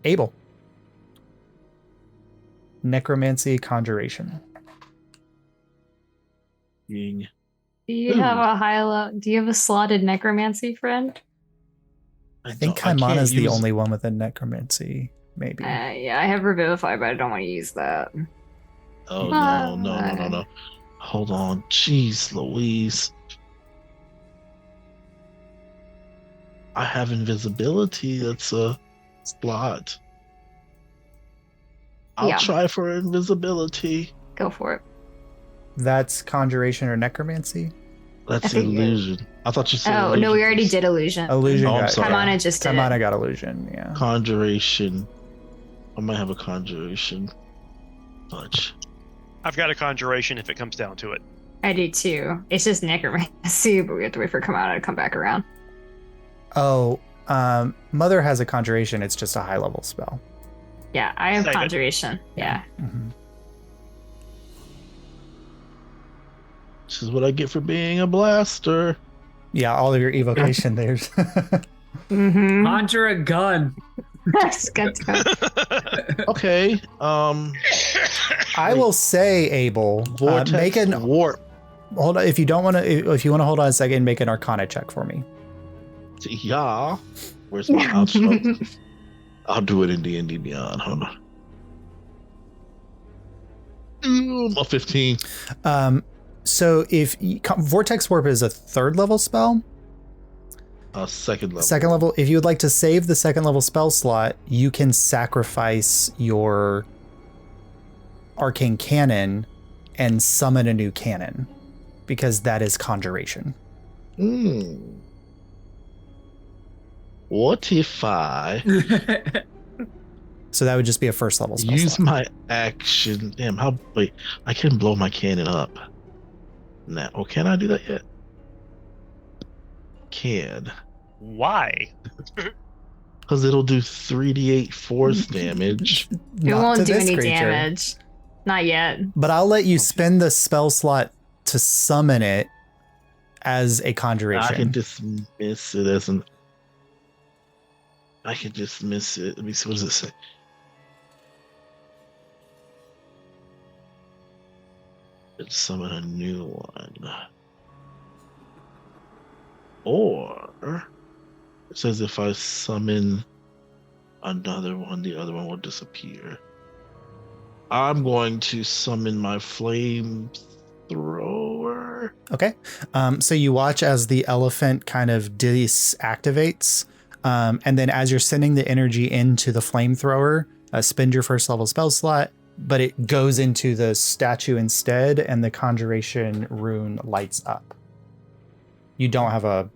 Abel. Necromancy, conjuration. Ying. Do you have a do you have a slotted necromancy friend? I think can't Kaimana's the use- only one with a necromancy, maybe. Yeah, I have Revivify, but I don't want to use that. Oh Uh, no. Hold on. Jeez Louise. I have invisibility. That's a slot. I'll Yeah. try for invisibility. Go for it. That's conjuration or necromancy? That's I think- illusion. I thought you said Oh, no, we already did illusion. Illusion Oh, I'm got sorry. Kaimana just did Kaimana it. got illusion, yeah. Conjuration. I might have a conjuration. Touch. I've got a conjuration if it comes down to it. I do too. It's just necromancy, but we have to wait for Kaimana to come back around. Oh, Mother has a conjuration. It's just a high level spell. Yeah, I have Save it. conjuration. Yeah. Mhm. This is what I get for being a blaster. Yeah, all of your evocation there's. Mm-hmm. Conjure a gun. Let's go. Okay. I will say, Abel, Vortex make an warp. hold on. If you don't want to, if you want to hold on a second, make an Arcana check for me. Yeah. Where's my outro? I'll do it in D&D Beyond. Hold on. A 15. So if Vortex Warp is a 3rd level spell, Second level. second level. If you would like to save the 2nd level spell slot, you can sacrifice your arcane cannon and summon a new cannon, because that is conjuration. What if I So that would just be a 1st level spell use slot. my action? Damn, wait, I can blow my cannon up. Now, oh, can I do that yet? Can. Why? Because it'll do 3d8 force damage. It Not won't to do this any creature. damage. Not yet. But I'll let you spend the spell slot to summon it as a I conjuration. can dismiss it as an. I can just miss it. Let me see. What does it say? Let's summon a new one. Or it says if I summon another one, the other one will disappear. I'm going to summon my flamethrower. Okay. So you watch as the elephant kind of deactivates. And then as you're sending the energy into the flamethrower, spend your first level spell slot, but it goes into the statue instead, and the conjuration rune lights up. You don't have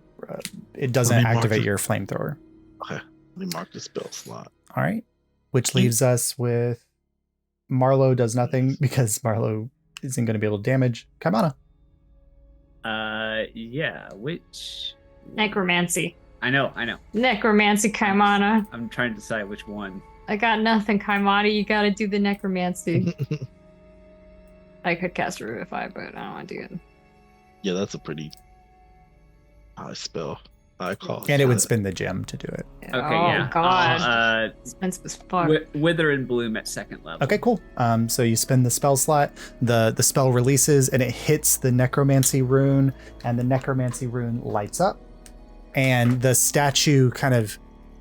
it doesn't activate your flamethrower. Okay. Let me mark the spell slot. All right. Which leaves us with Marlo does nothing because Marlo isn't going to be able to damage Kaimana. Yeah, which... Necromancy. I know. Necromancy, Kaimana. I'm trying to decide which one. I got nothing, Kaimana. You gotta do the necromancy. I could cast Revivify, but I don't want to do it. Yeah, that's a pretty high spell. High cost. And it would spend the gem to do it. Okay, yeah. God. Expensive as fuck. Wither and Bloom at second level. Okay, cool. So you spend the spell slot, the spell releases, and it hits the necromancy rune, and the necromancy rune lights up. And the statue kind of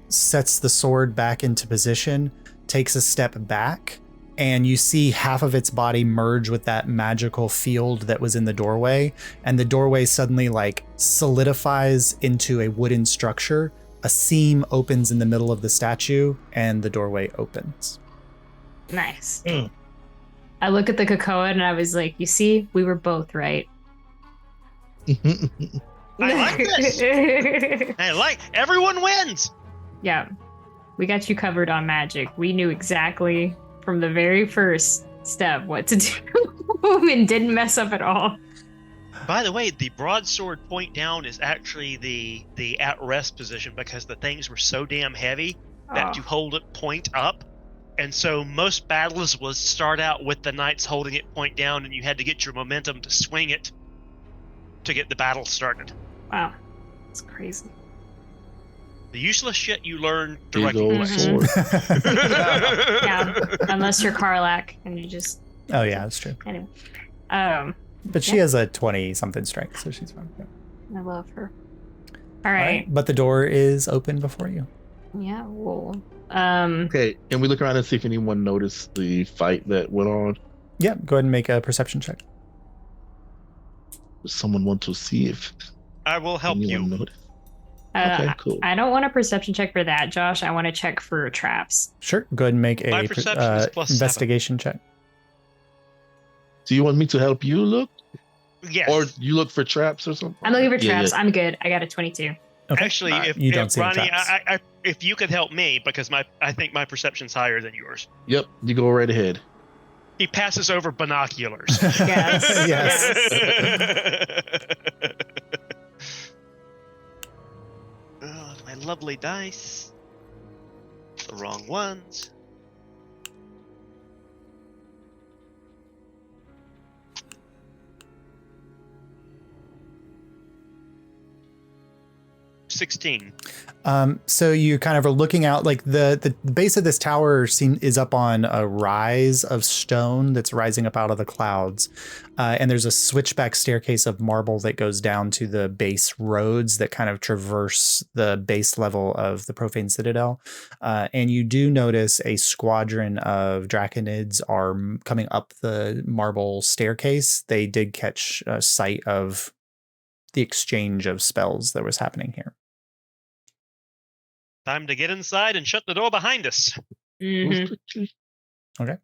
sets the sword back into position, takes a step back, and you see half of its body merge with that magical field that was in the doorway. And the doorway suddenly like solidifies into a wooden structure. A seam opens in the middle of the statue, and the doorway opens. Nice. I look at the Cocoa and I was like, you see, we were both right. I like this. Everyone wins. Yeah. We got you covered on magic. We knew exactly from the very first step what to do and didn't mess up at all. By the way, the broadsword point down is actually the at rest position because the things were so damn heavy that you hold it point up. And so most battles will start out with the knights holding it point down, and you had to get your momentum to swing it to get the battle started. Wow. That's crazy. The useless shit you learn Big directly. old sword. Yeah, unless you're Karlak and you just... Oh yeah, that's true. Anyway. But she has a 20-something strength, so she's fine. Yeah. I love her. All right. But the door is open before you. Yeah, well... Okay, and we look around and see if anyone noticed the fight that went on. Yeah, go ahead and make a perception check. Does someone want to see if I will help anyone you. noticed? Okay, cool. I don't want a perception check for that, Josh. I want to check for traps. Sure, go ahead and make My a perception is plus investigation check. Do you want me to help you look? Yes. Or you look for traps or something? I'm looking for Yeah, traps. yeah. I'm good. I got a 22. Okay. Actually, if you don't see the Ronnie, traps. if you could help me, because I think my perception's higher than yours. Yep, you go right ahead. He passes over binoculars. Yes. Yes. Oh, my lovely dice. The wrong ones. $16. So you kind of are looking out, like the base of this tower is up on a rise of stone that's rising up out of the clouds. And there's a switchback staircase of marble that goes down to the base roads that kind of traverse the base level of the Profane Citadel. And you do notice a squadron of draconids are coming up the marble staircase. They did catch sight of the exchange of spells that was happening here. Time to get inside and shut the door behind us. Mm-hmm. Okay.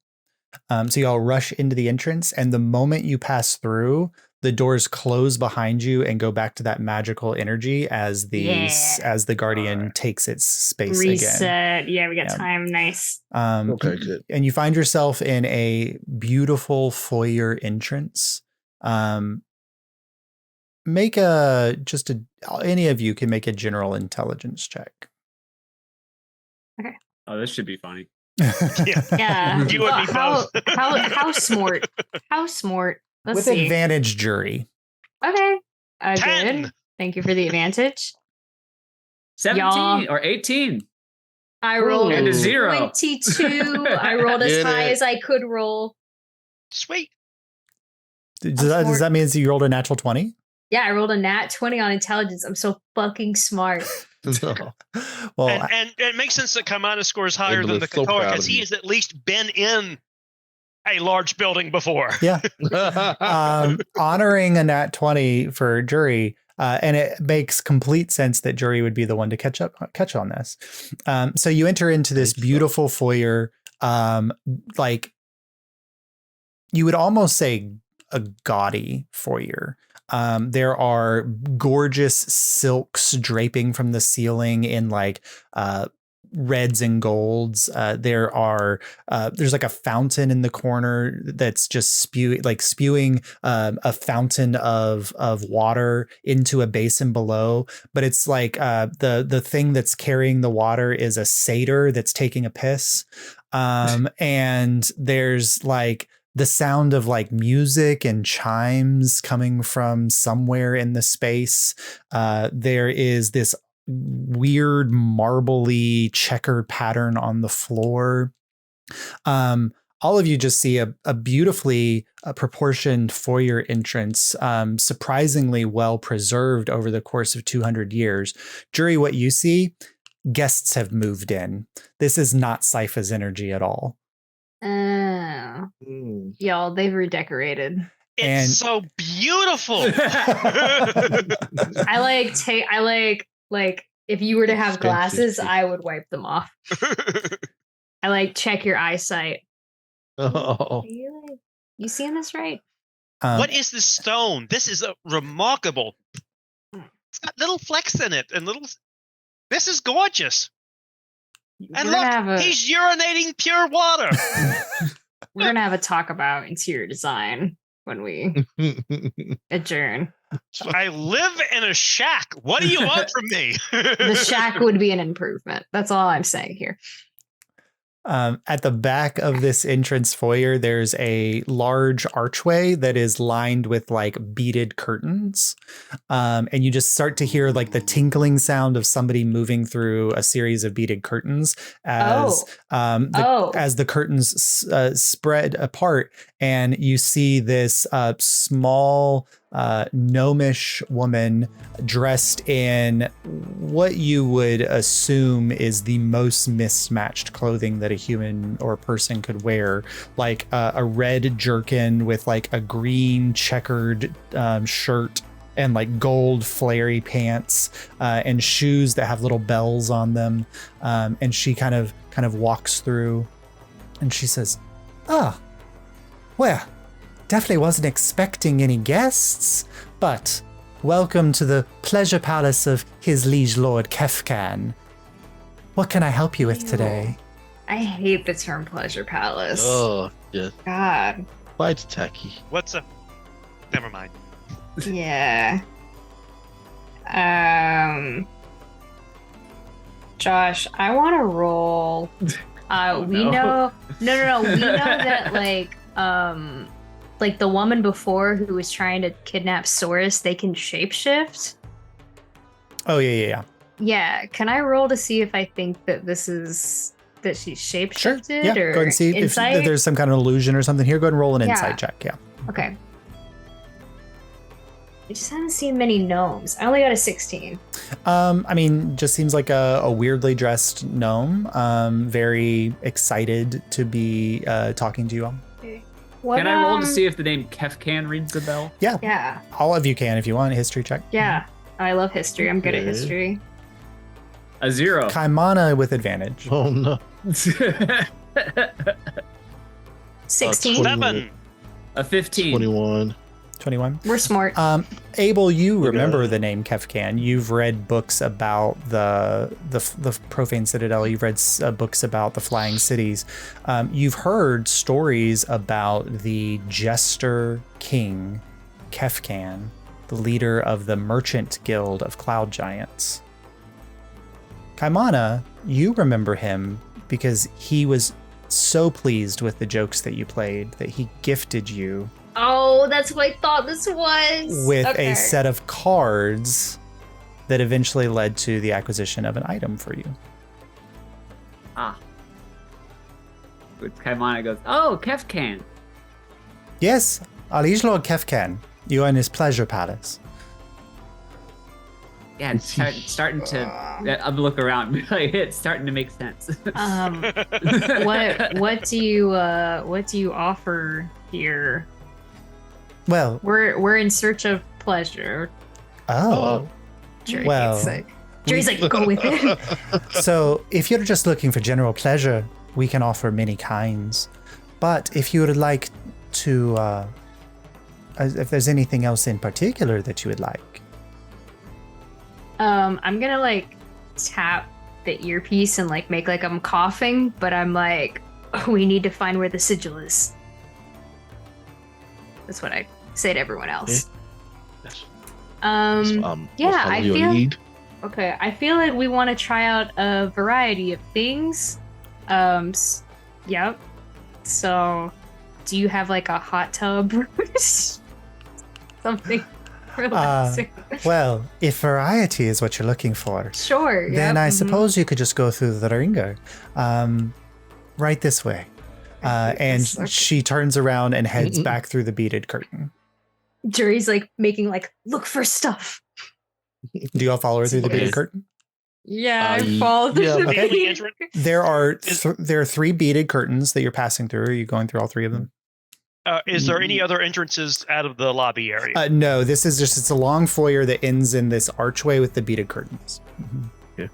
So y'all rush into the entrance, and the moment you pass through, the doors close behind you and go back to that magical energy as the guardian takes its space Reset. again. Yeah, we got time. Nice. Okay, good. And you find yourself in a beautiful foyer entrance. Any of you can make a general intelligence check. Okay. Oh, this should be funny. Yeah. You and me both. How smart? How smart? Let's With see. advantage, jury. Okay. 10. Good. Thank you for the advantage. 17 or 18. I rolled And a a 0. 22. I rolled as high as I could roll. Sweet. Does that mean you rolled a natural 20? Yeah, I rolled a nat 20 on intelligence. I'm so fucking smart. No. Well, And it makes sense that Kamana scores higher Abel than is the so Katora proud because of he you. has at least been in a large building before. yeah. Honoring a nat 20 for Jury, and it makes complete sense that Jury would be the one to catch on this. So you enter into this beautiful foyer, like you would almost say a gaudy foyer. There are gorgeous silks draping from the ceiling in like reds and golds. There's like a fountain in the corner that's just spewing a fountain of water into a basin below. But it's like the thing that's carrying the water is a satyr that's taking a piss. And there's like the sound of like music and chimes coming from somewhere in the space. There is this weird marbly checkered pattern on the floor. All of you just see a beautifully proportioned foyer entrance, surprisingly well preserved over the course of 200 years. Jury, what you see, guests have moved in. This is not Sypha's energy at all. Y'all, they've redecorated. It's so beautiful. I like if you were to have glasses, I would wipe them off. I like check your eyesight. Oh. You seeing this right? What is this stone? This is remarkable. It's got little flecks in it and this is gorgeous. And look, he's urinating pure water. We're going to have a talk about interior design when we adjourn. I live in a shack. What do you want from me? The shack would be an improvement. That's all I'm saying here. At the back of this entrance foyer, there's a large archway that is lined with like beaded curtains. And you just start to hear like the tinkling sound of somebody moving through a series of beaded curtains as the curtains spread apart. And you see this small gnomish woman dressed in what you would assume is the most mismatched clothing that a human or person could wear, like a red jerkin with like a green checkered shirt and like gold flary pants and shoes that have little bells on them. And she kind of walks through and she says, well, definitely wasn't expecting any guests, but welcome to the pleasure palace of his liege lord Kefkan. What can I help you with today? I hate the term pleasure palace. Oh, yes. God. Quite tacky. What's up? Never mind. Yeah. Josh, I want to roll. We know that like the woman before who was trying to kidnap Saurus, they can shapeshift. Oh yeah. Yeah, can I roll to see if I think that she's shapeshifted? Sure. Yeah. Or go ahead and see if there's some kind of illusion or something. Here, go ahead and roll an insight check. Yeah. Okay. I just haven't seen many gnomes. I only got a 16. I mean, just seems like a weirdly dressed gnome. Very excited to be talking to you all. Can I roll to see if the name Kefkan rings a bell? Yeah. Yeah. All of you can if you want a history check. Yeah. I love history. I'm good at history. A 0. Kaimana with advantage. Oh no. 16. 7. A 15. 21. 21. We're smart. Abel, you remember the name Kefkan. You've read books about the Profane Citadel. You've read books about the Flying Cities. You've heard stories about the Jester King, Kefkan, the leader of the Merchant Guild of Cloud Giants. Kaimana, you remember him because he was so pleased with the jokes that you played that he gifted you. Oh, that's what I thought this was. With a set of cards that eventually led to the acquisition of an item for you. Kaimana goes, "Oh, Kefkan." Yes, our liege lord Kefkan. You are in his pleasure palace. Yeah, it's starting to. I'm look around. It's starting to make sense. What do you offer here? Well, we're in search of pleasure. Oh, Jerry's like, go with it. So, if you're just looking for general pleasure, we can offer many kinds. But if you would like to, if there's anything else in particular that you would like. I'm gonna like tap the earpiece and like make like I'm coughing, but I'm like, we need to find where the sigil is. That's what I say to everyone else. Yeah, I feel okay. I feel like we want to try out a variety of things. Yep. So, do you have like a hot tub? Something relaxing. Well, if variety is what you're looking for, sure. Then I suppose you could just go through the ringer, right this way. And she turns around and heads back through the beaded curtain. Jerry's like making like look for stuff. Do you all follow her through the beaded curtain? Yeah, I follow through the beaded curtain. There are 3 beaded curtains that you're passing through. Are you going through all 3 of them? Is there any other entrances out of the lobby area? No, this is just, it's a long foyer that ends in this archway with the beaded curtains. Okay.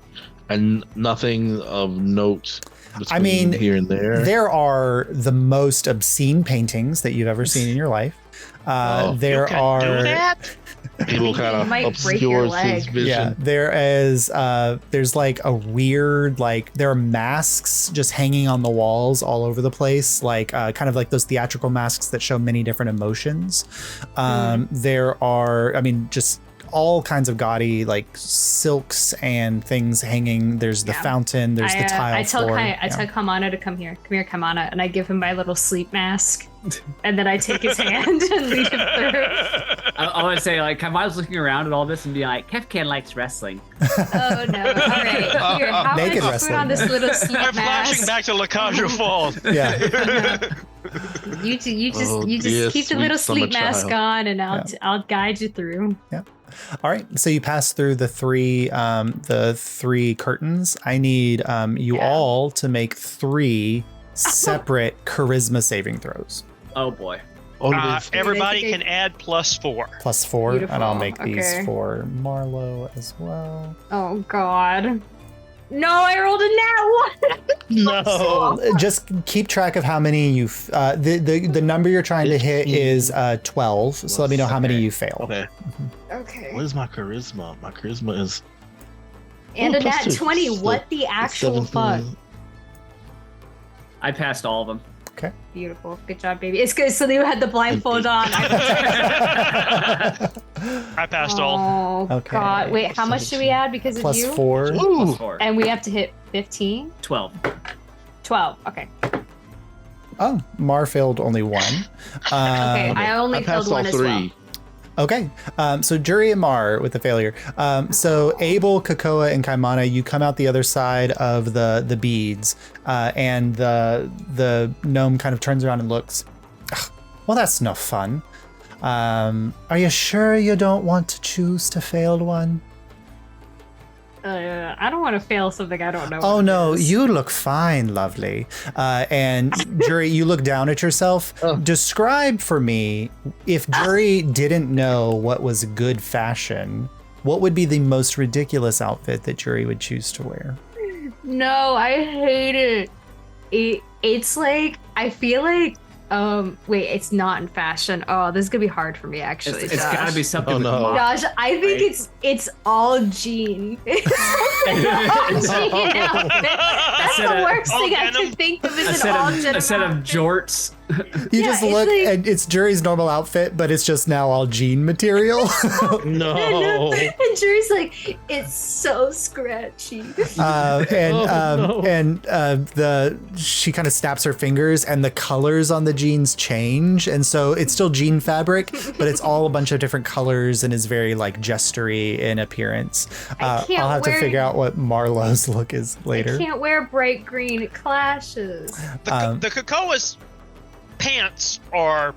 And nothing of note. I mean, here and there are the most obscene paintings that you've ever seen in your life. There are. Do that? People kind of obscures his vision. Yeah, there's like a weird, like there are masks just hanging on the walls all over the place, like kind of like those theatrical masks that show many different emotions. There are, I mean, just all kinds of gaudy like silks and things hanging. There's the fountain. There's the tile floor. I tell Kamana to come here. Come here, Kamana, and I give him my little sleep mask, and then I take his hand and lead him through. I want to say, like, Kamana's looking around at all this and be like, Kefkan likes wrestling. Oh no! All right, here, how naked much wrestling. Put on this little sleep I'm mask. flashing back to La Cadre Falls. Yeah. You just keep the little sleep mask on, and I'll guide you through. Yeah. All right. So you pass through the 3 curtains. I need you all to make 3 separate charisma saving throws. Oh boy. Everybody can add +4. +4, Beautiful. and I'll make these for Marlo as well. Oh God. No, I rolled a nat 1. No. Just keep track of how many you. The number you're trying to hit is 12. So let me know how many you fail. Okay. Okay. What is my charisma? My charisma is. And a nat +2. 20. So What the actual 17. fuck? I passed all of them. Okay. Beautiful. Good job, baby. It's good. So you had the blindfold on. I passed all. Oh, Okay. God. Wait, how much do we add because of you? +4. +4. And we have to hit 15? 12. 12. Okay. Oh, Mar failed only 1. Okay, I only failed passed all 1 as well. 3. Okay, so Jury and Mar with the failure. So Abel, Kakoa, and Kaimana, you come out the other side of the beads, and the gnome kind of turns around and looks. Well, that's no fun. Are you sure you don't want to choose to fail one? I don't want to fail something I don't know. Oh no, you look fine, lovely. And Jury, you look down at yourself. Describe for me, if Jury didn't know what was good fashion, what would be the most ridiculous outfit that Jury would choose to wear? No, I hate it. It's like, I feel like, wait, it's not in fashion. Oh, this is gonna be hard for me, actually. It's gotta be something. Oh, no. with mock, Josh, I think right? it's all jean. It's all jean outfit. That's the worst thing I can think of is an all jean a set of outfit. jorts You just look, and it's Jury's normal outfit, but it's just now all jean material. No. And Jury's like, it's so scratchy. She kind of snaps her fingers, and the colors on the jeans change, and so it's still jean fabric, but it's all a bunch of different colors and is very like gestury in appearance. I'll have to figure out what Marlowe's look is later. I can't wear bright green; it clashes. The Cocoa's pants are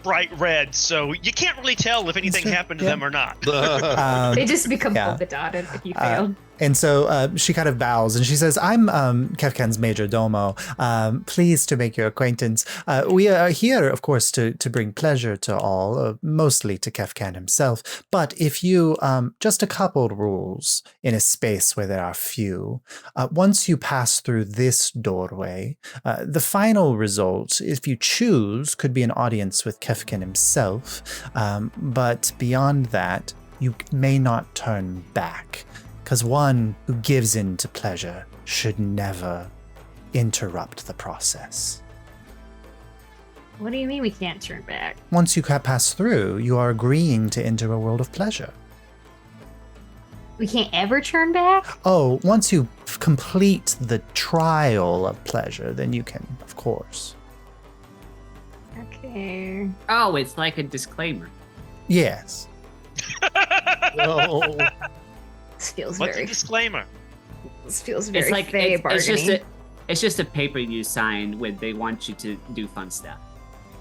bright red, so you can't really tell if anything happened to them or not. They just become polka dotted if you fail. And so she kind of bows and she says, I'm Kefkan's major domo. Pleased to make your acquaintance. We are here, of course, to bring pleasure to all, mostly to Kefkan himself. But if you, just a couple rules in a space where there are few. Once you pass through this doorway, the final result, if you choose, could be an audience with Kefkan himself. But beyond that, you may not turn back. Because one who gives in to pleasure should never interrupt the process. What do you mean we can't turn back? Once you pass through, you are agreeing to enter a world of pleasure. We can't ever turn back? Oh, once you complete the trial of pleasure, then you can, of course. Okay. Oh, it's like a disclaimer. Yes. No. This feels What's very. the disclaimer? This feels very. It's like bargaining. it's just a paper you sign when they want you to do fun stuff.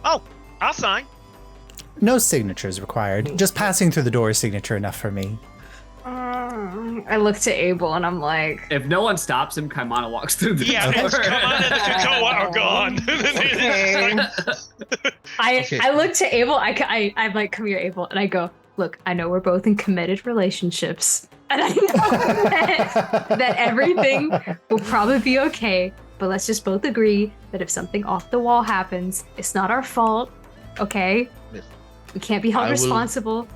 Oh, I'll sign. No signatures required. Just passing through the door is signature enough for me. I look to Abel and I'm like, If no one stops him, Kaimana walks through the Yeah, door. it's Kaimana and the Cocoa are gone. Okay. I look to Abel. I'm like, come here, Abel, and I go, look, I know we're both in committed relationships, and I know that everything will probably be okay. But let's just both agree that if something off the wall happens, it's not our fault. Okay? We can't be held responsible.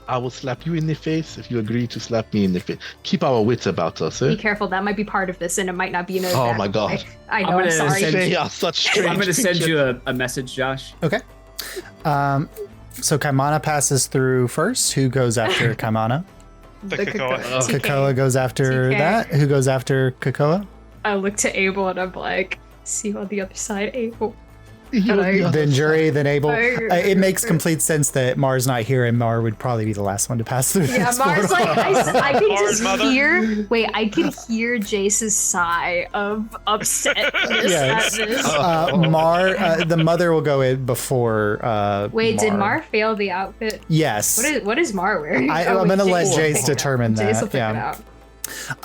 I will slap you in the face if you agree to slap me in the face. Keep our wits about us, eh? Be careful. That might be part of this, and it might not be in a. Oh my God. I know. I'm sorry. They are such strange I'm going to send creatures. you a message, Josh. Okay. So Kaimana passes through first. Who goes after Kaimana? The Cocoa. Kokoa goes after TK. that. Who goes after Kokoa? I look to Abel and I'm like, see you on the other side, Abel. Then Jury, then Abel. It makes complete sense that Mar's not here, and Mar would probably be the last one to pass through. Yeah, this Mar's portal. like, I can just mother. hear. Wait, I can hear Jace's sigh of upsetness Yes. at this. Mar, the mother will go in before. Wait, did Mar fail the outfit? Yes. What is Mar wearing? I'm gonna let Jace determine Jace that. will pick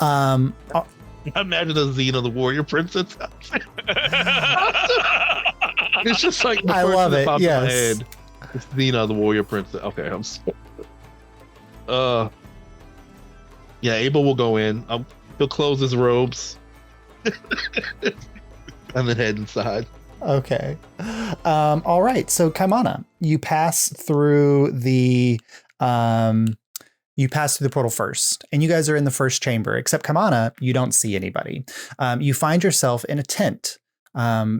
it out. Imagine a Xena, the warrior princess. It's just like the I first love that it, popped in my yes. head. It's Xena, the warrior princess. Okay, I'm sorry. Yeah, Abel will go in. He'll close his robes. And then head inside. Okay. All right. So Kaimana, you pass through the portal first, and you guys are in the first chamber. Except Kaimana, you don't see anybody. You find yourself in a tent.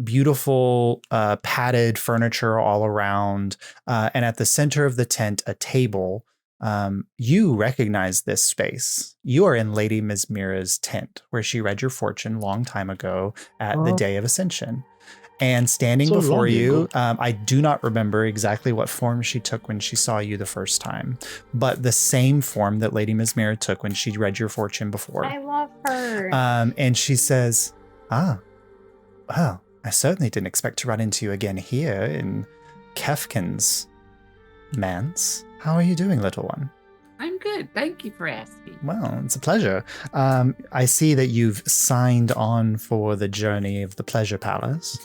Beautiful padded furniture all around, and at the center of the tent, a table. You recognize this space. You are in Lady Mizmira's tent, where she read your fortune long time ago at the Day of Ascension. And standing So before long you, ago. I do not remember exactly what form she took when she saw you the first time, but the same form that Lady Mizmira took when she read your fortune before. I love her. And she says, well, I certainly didn't expect to run into you again here in Kefkan's manse. How are you doing, little one? I'm good. Thank you for asking. Well, it's a pleasure. I see that you've signed on for the journey of the Pleasure Palace.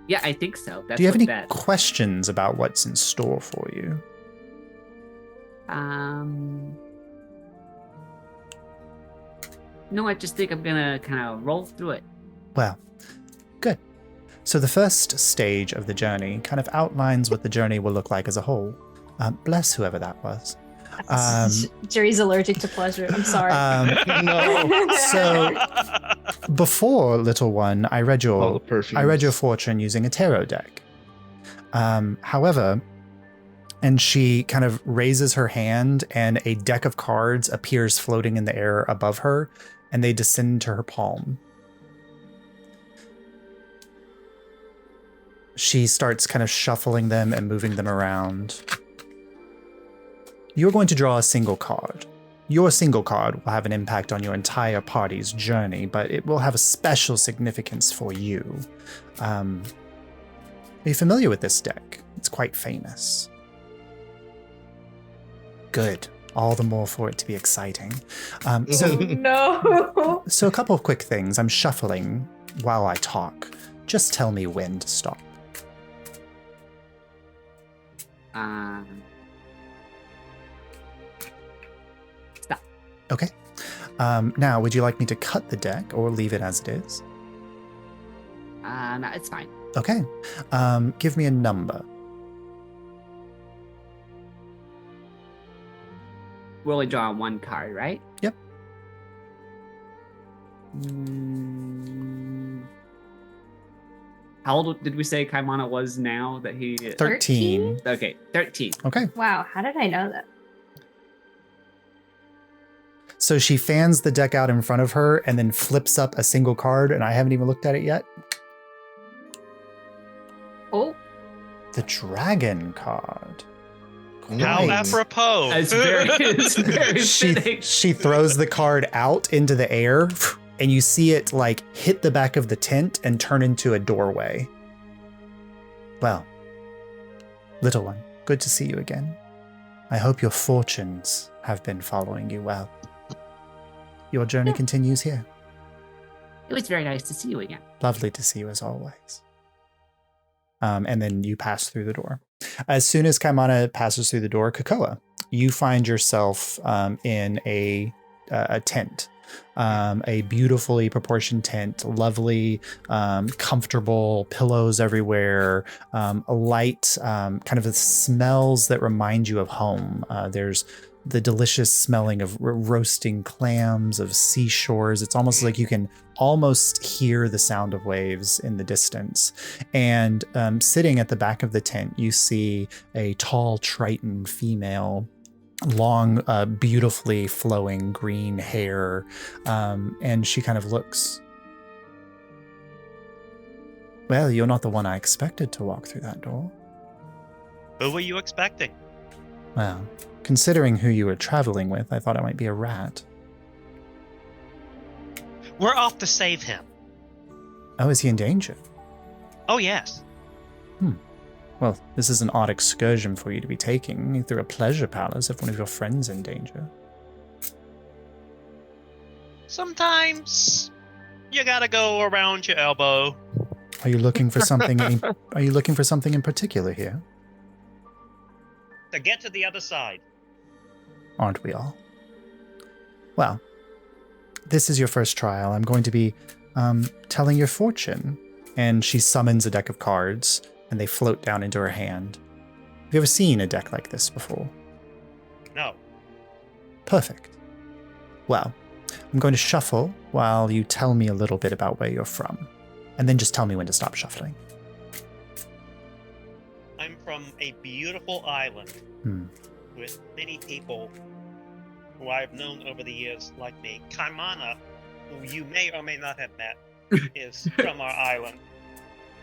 Yeah, I think so. That's Do you have what any that. questions about what's in store for you? No, I just think I'm gonna kind of roll through it. Well, good. So the first stage of the journey kind of outlines what the journey will look like as a whole. Bless whoever that was. Jerry's allergic to pleasure. I'm sorry. No. So before, little one, I read your fortune using a tarot deck. However, and she kind of raises her hand, and a deck of cards appears floating in the air above her, and they descend to her palm. She starts kind of shuffling them and moving them around. You're going to draw a single card. Your single card will have an impact on your entire party's journey, but it will have a special significance for you. Are you familiar with this deck? It's quite famous. Good. All the more for it to be exciting. No. So a couple of quick things. I'm shuffling while I talk. Just tell me when to stop. Stop. Okay. Now, would you like me to cut the deck or leave it as it is? No, it's fine. Okay. Give me a number. We'll only draw one card, right? Yep. How old did we say Kaimana was now that he... 13. Okay, 13. Okay. Wow, how did I know that? So she fans the deck out in front of her and then flips up a single card, and I haven't even looked at it yet. Oh. The dragon card. How apropos. It's very fitting. She throws the card out into the air, and you see it like hit the back of the tent and turn into a doorway. Well, little one, good to see you again. I hope your fortunes have been following you well. Your journey continues here. It was very nice to see you again. Lovely to see you as always. And then you pass through the door. As soon as Kaimana passes through the door, Kakoa, you find yourself in a tent. A beautifully proportioned tent, lovely, comfortable, pillows everywhere, a light, kind of the smells that remind you of home. There's the delicious smelling of roasting clams, of seashores. It's almost like you can almost hear the sound of waves in the distance. And sitting at the back of the tent, you see a tall Triton female, long, beautifully flowing green hair. And she kind of looks, well, you're not the one I expected to walk through that door. Who were you expecting? Well, considering who you were traveling with, I thought it might be a rat. We're off to save him. Oh, is he in danger? Oh, yes. Well, this is an odd excursion for you to be taking through a pleasure palace if one of your friends in danger. Sometimes you gotta go around your elbow. Are you looking for something? Are you looking for something in particular here? To get to the other side. Aren't we all? Well, this is your first trial. I'm going to be telling your fortune. And she summons a deck of cards, and they float down into her hand. Have you ever seen a deck like this before? No. Perfect. Well, I'm going to shuffle while you tell me a little bit about where you're from. And then just tell me when to stop shuffling. I'm from a beautiful island with many people who I've known over the years like me. Kaimana, who you may or may not have met, is from our island.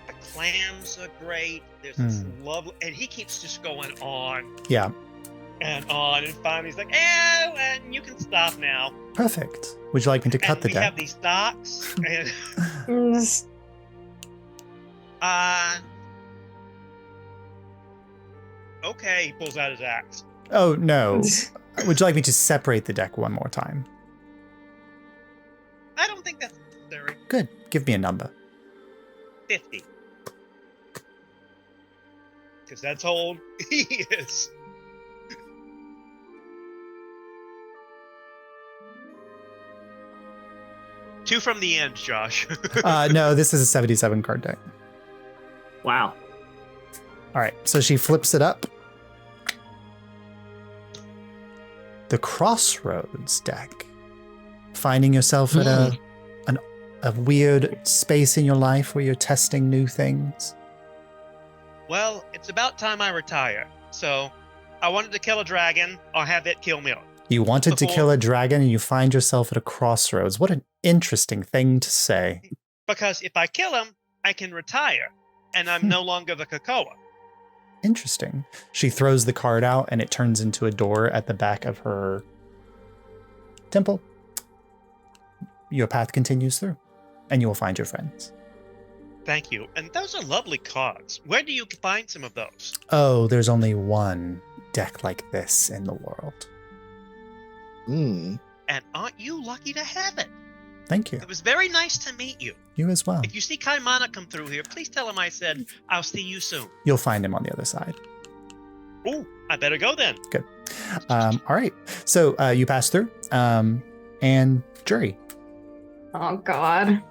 The clams are great. There's this lovely, and he keeps just going on. Yeah. And on, and finally he's like, "Oh, and you can stop now." Perfect. Would you like me to cut the we deck? We have these docks, and okay, he pulls out his axe. Oh no. Would you like me to separate the deck one more time? I don't think that's necessary. Good. Give me a number. 50. Because that's how old he is. Two from the end, Josh. No, this is a 77 card deck. Wow. All right, so she flips it up. the Crossroads deck. Finding yourself at a weird space in your life where you're testing new things. Well, it's about time I retire. So I wanted to kill a dragon or have it kill me. You wanted to kill a dragon and you find yourself at a crossroads. What an interesting thing to say. Because if I kill him, I can retire and I'm no longer the Krakoa. Interesting. She throws the card out and it turns into a door at the back of her temple. Your path continues through and you will find your friends. Thank you. And those are lovely cards. Where do you find some of those? Oh, there's only one deck like this in the world. And aren't you lucky to have it? Thank you. It was very nice to meet you. You as well. If you see Kaimana come through here, please tell him I said I'll see you soon. You'll find him on the other side. Oh, I better go then. Good. All right. So you pass through and jury. Oh, God.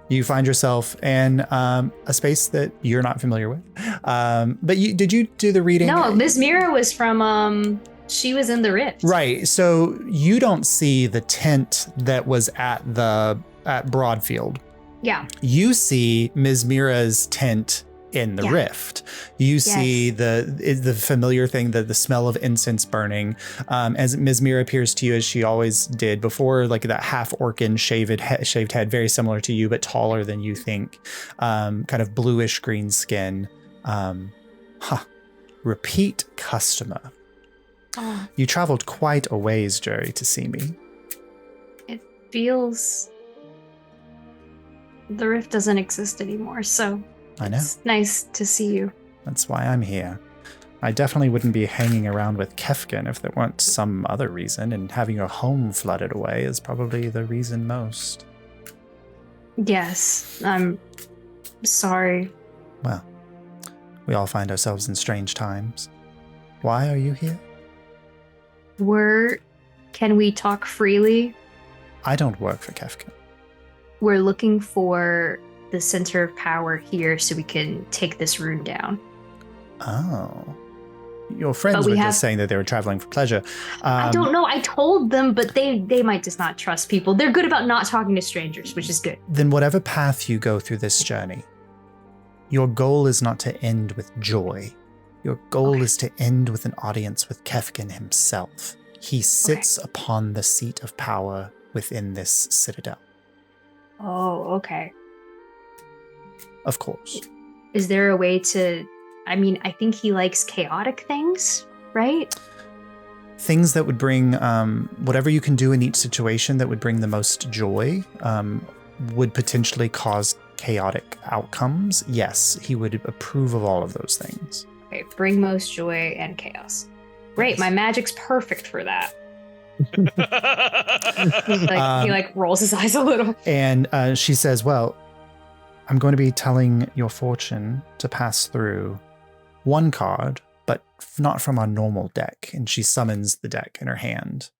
You find yourself in a space that you're not familiar with. But did you do the reading? No, Miss Mira was from, she was in the Rift. Right. So you don't see the tent that was at Broadfield. Yeah. You see Ms. Mira's tent in the Rift. You see the familiar thing, the smell of incense burning, as Ms. Mira appears to you as she always did before, like that half orcan shaved head, very similar to you, but taller than you think, kind of bluish green skin. Repeat customer. Oh. You traveled quite a ways, Jerry, to see me. It feels the Rift doesn't exist anymore, so I know. It's nice to see you. That's why I'm here. I definitely wouldn't be hanging around with Kefkan if there weren't some other reason, and having your home flooded away is probably the reason most. Yes, I'm sorry. Well, we all find ourselves in strange times. Why are you here? Can we talk freely? I don't work for Kefkan. We're looking for the center of power here so we can take this rune down. Oh. Your friends were just saying that they were traveling for pleasure. I don't know. I told them, but they might just not trust people. They're good about not talking to strangers, which is good. Then whatever path you go through this journey, your goal is not to end with joy. Your goal is to end with an audience with Kefkan himself. He sits upon the seat of power within this citadel. Oh, okay. Of course. Is there a way to... I mean, I think he likes chaotic things, right? Things that would bring... whatever you can do in each situation that would bring the most joy would potentially cause chaotic outcomes. Yes, he would approve of all of those things. Okay, bring most joy and chaos. Great, my magic's perfect for that. He rolls his eyes a little. And she says, well... I'm going to be telling your fortune to pass through one card, but not from our normal deck. And she summons the deck in her hand.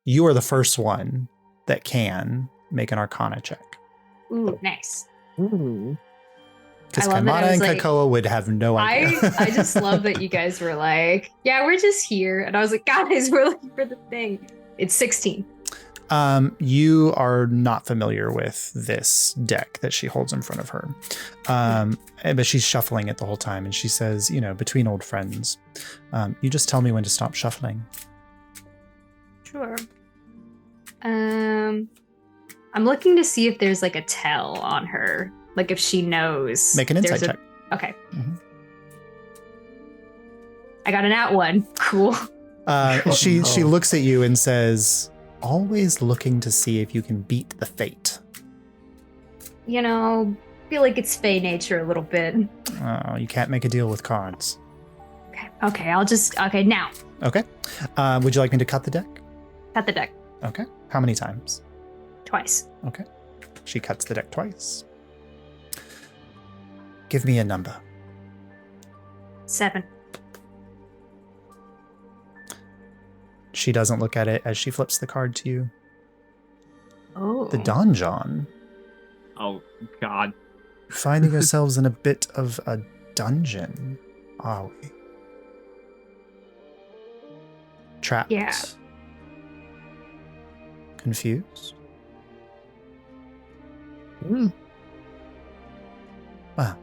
You are the first one that can make an Arcana check. Ooh, nice. Because Kaimana and Krakoa would have no idea. I just love that you guys were like, yeah, we're just here. And I was like, guys, we're looking for the thing. It's 16. You are not familiar with this deck that she holds in front of her. But she's shuffling it the whole time. And she says, between old friends, you just tell me when to stop shuffling. Sure. I'm looking to see if there's like a tell on her. Like if she knows. Make an insight check. Okay. Mm-hmm. I got an @1. Cool. She looks at you and says... always looking to see if you can beat the fate. Feel like it's Fey nature a little bit. Oh, you can't make a deal with cards. Okay, now. Okay. Would you like me to cut the deck? Cut the deck. Okay. How many times? Twice. Okay. She cuts the deck twice. Give me a number. 7. She doesn't look at it as she flips the card to you. Oh. The donjon. Oh, God. Finding ourselves in a bit of a dungeon, are we? Trapped. Yeah. Confused? Mm. Well,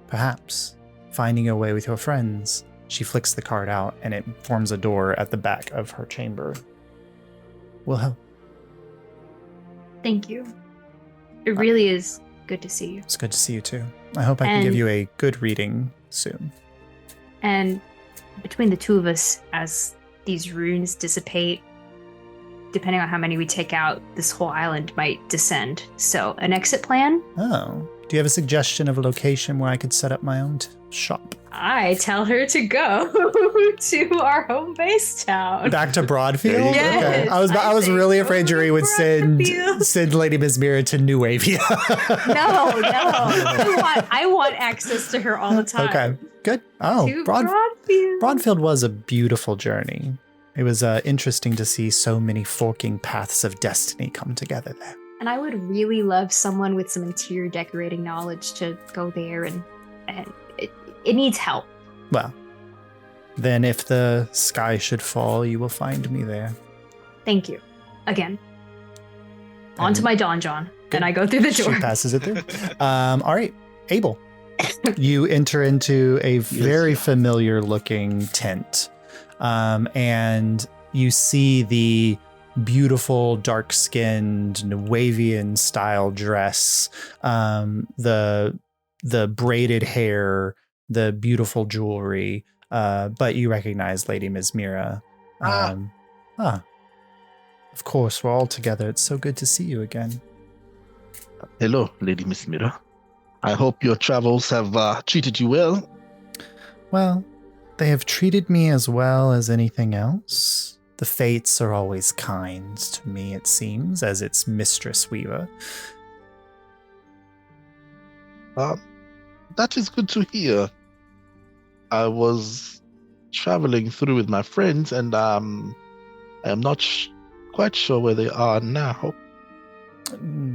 perhaps finding your way with your friends. She flicks the card out and it forms a door at the back of her chamber. Will help. Thank you. It really is good to see you. It's good to see you too. I hope I can give you a good reading soon. And between the two of us, as these runes dissipate, depending on how many we take out, this whole island might descend. So, an exit plan? Oh. Do you have a suggestion of a location where I could set up my own shop? I tell her to go to our home base town. Back to Broadfield? Yes, okay. I was really afraid Jerry would send Lady Mismira to New Avia. No. I want access to her all the time. Okay, good. Oh, Broadfield. Broadfield was a beautiful journey. It was interesting to see so many forking paths of destiny come together there. And I would really love someone with some interior decorating knowledge to go there, and it needs help. Well, then if the sky should fall, you will find me there. Thank you. Again. Onto my donjon, and I go through the door. She passes it through. All right, Abel. You enter into a very familiar looking tent, and you see the beautiful dark-skinned Nuavian style dress, the braided hair, the beautiful jewelry, but you recognize Lady Mismira. Of course, we're all together. It's so good to see you again. Hello, Lady Mismira. I hope your travels have treated you well. Well, they have treated me as well as anything else. The fates are always kind to me, it seems, as its mistress weaver. That is good to hear. I was traveling through with my friends, and I am not quite sure where they are now.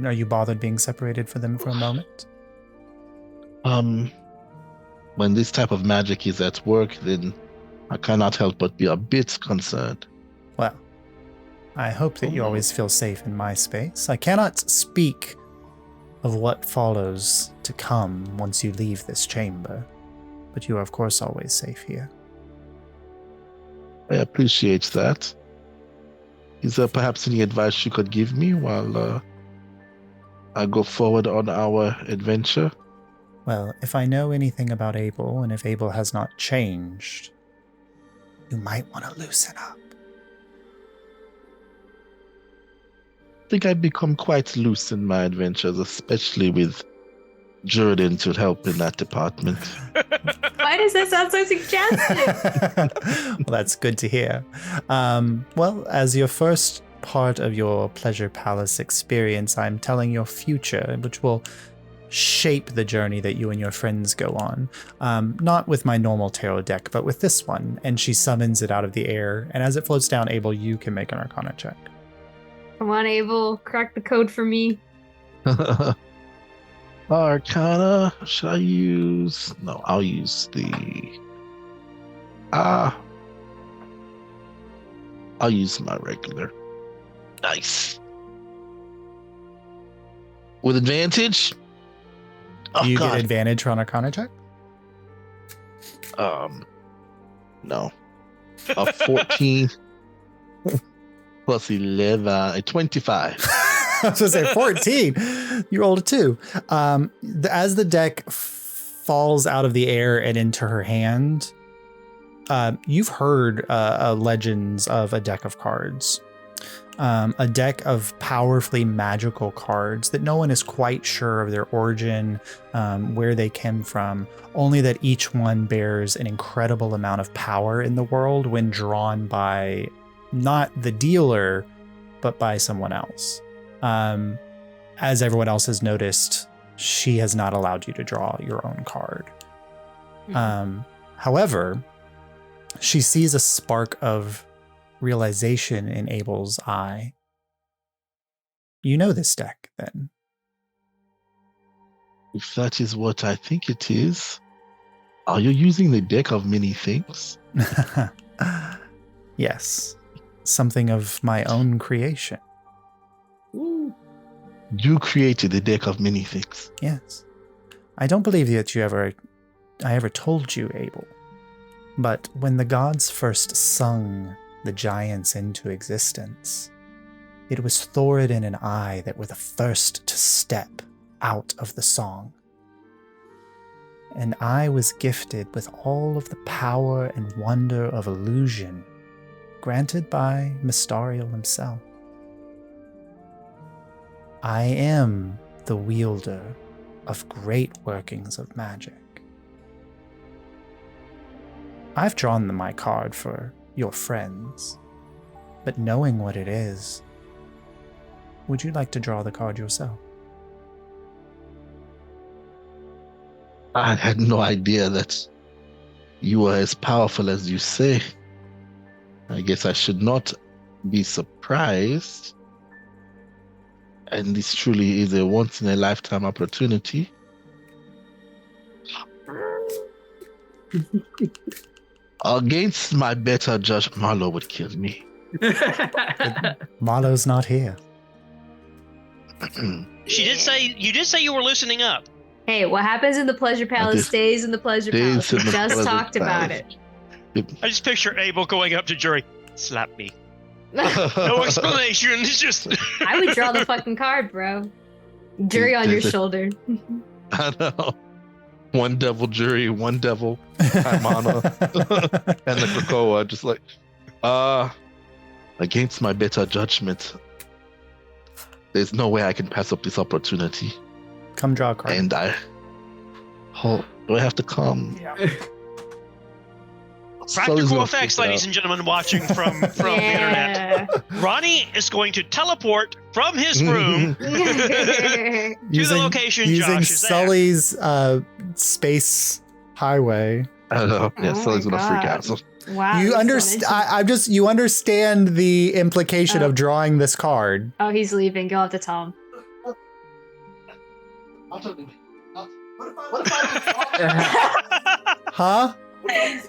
Are you bothered being separated from them for a moment? When this type of magic is at work, then I cannot help but be a bit concerned. Well, I hope that you always feel safe in my space. I cannot speak of what follows to come once you leave this chamber, but you are, of course, always safe here. I appreciate that. Is there perhaps any advice you could give me while I go forward on our adventure? Well, if I know anything about Abel, and if Abel has not changed, you might want to loosen up. I think I've become quite loose in my adventures, especially with Thoriden to help in that department. Why does that sound so suggestive? Well, that's good to hear. Well, as your first part of your Pleasure Palace experience, I'm telling your future, which will shape the journey that you and your friends go on. Not with my normal tarot deck, but with this one. And she summons it out of the air. And as it floats down, Abel, you can make an Arcana check. Come on, Abel, crack the code for me. Arcana, should I use? No, I'll use the... I'll use my regular. Nice. With advantage? Do you get advantage on Arcana check? No. A 14 plus 11, a 25. I was going to say 14. You rolled a 2. As the deck falls out of the air and into her hand, you've heard legends of a deck of cards. A deck of powerfully magical cards that no one is quite sure of their origin, where they came from, only that each one bears an incredible amount of power in the world when drawn by not the dealer, but by someone else. As everyone else has noticed, she has not allowed you to draw your own card. However, she sees a spark of realization in Abel's eye. You know this deck, then? If that is what I think it is, are you using the deck of many things? Yes. Something of my own creation. You created the deck of many things. Yes. I don't believe that I ever told you, Abel. But when the gods first sung the giants into existence, it was Thoriden and I that were the first to step out of the song. And I was gifted with all of the power and wonder of illusion granted by Mystariel himself. I am the wielder of great workings of magic. I've drawn my card for your friends, but knowing what it is, would you like to draw the card yourself? I had no idea that you were as powerful as you say. I guess I should not be surprised. And this truly is a once-in-a-lifetime opportunity. Against my better judge, Marlo would kill me. Marlo's not here. You did say you were loosening up. Hey, what happens in the Pleasure Palace stays in the Pleasure Palace. We just talked about it. I just picture Abel going up to Jury. Slap me. No explanation. It's just. I would draw the fucking card, bro. Jury on your shoulder. I know. One devil Jury, one devil Kaimana, and the Krakoa. Just like, against my better judgment, there's no way I can pass up this opportunity. Come draw a card. And do I have to come? Yeah. Practical effects, ladies and gentlemen, watching from the internet. Ronnie is going to teleport from his room to the location using Josh is Sully's space highway. I know. Yeah, Sully's gonna freak out. So. Wow. You understand? You understand the implication of drawing this card. Oh, he's leaving. You'll have to tell him. Huh?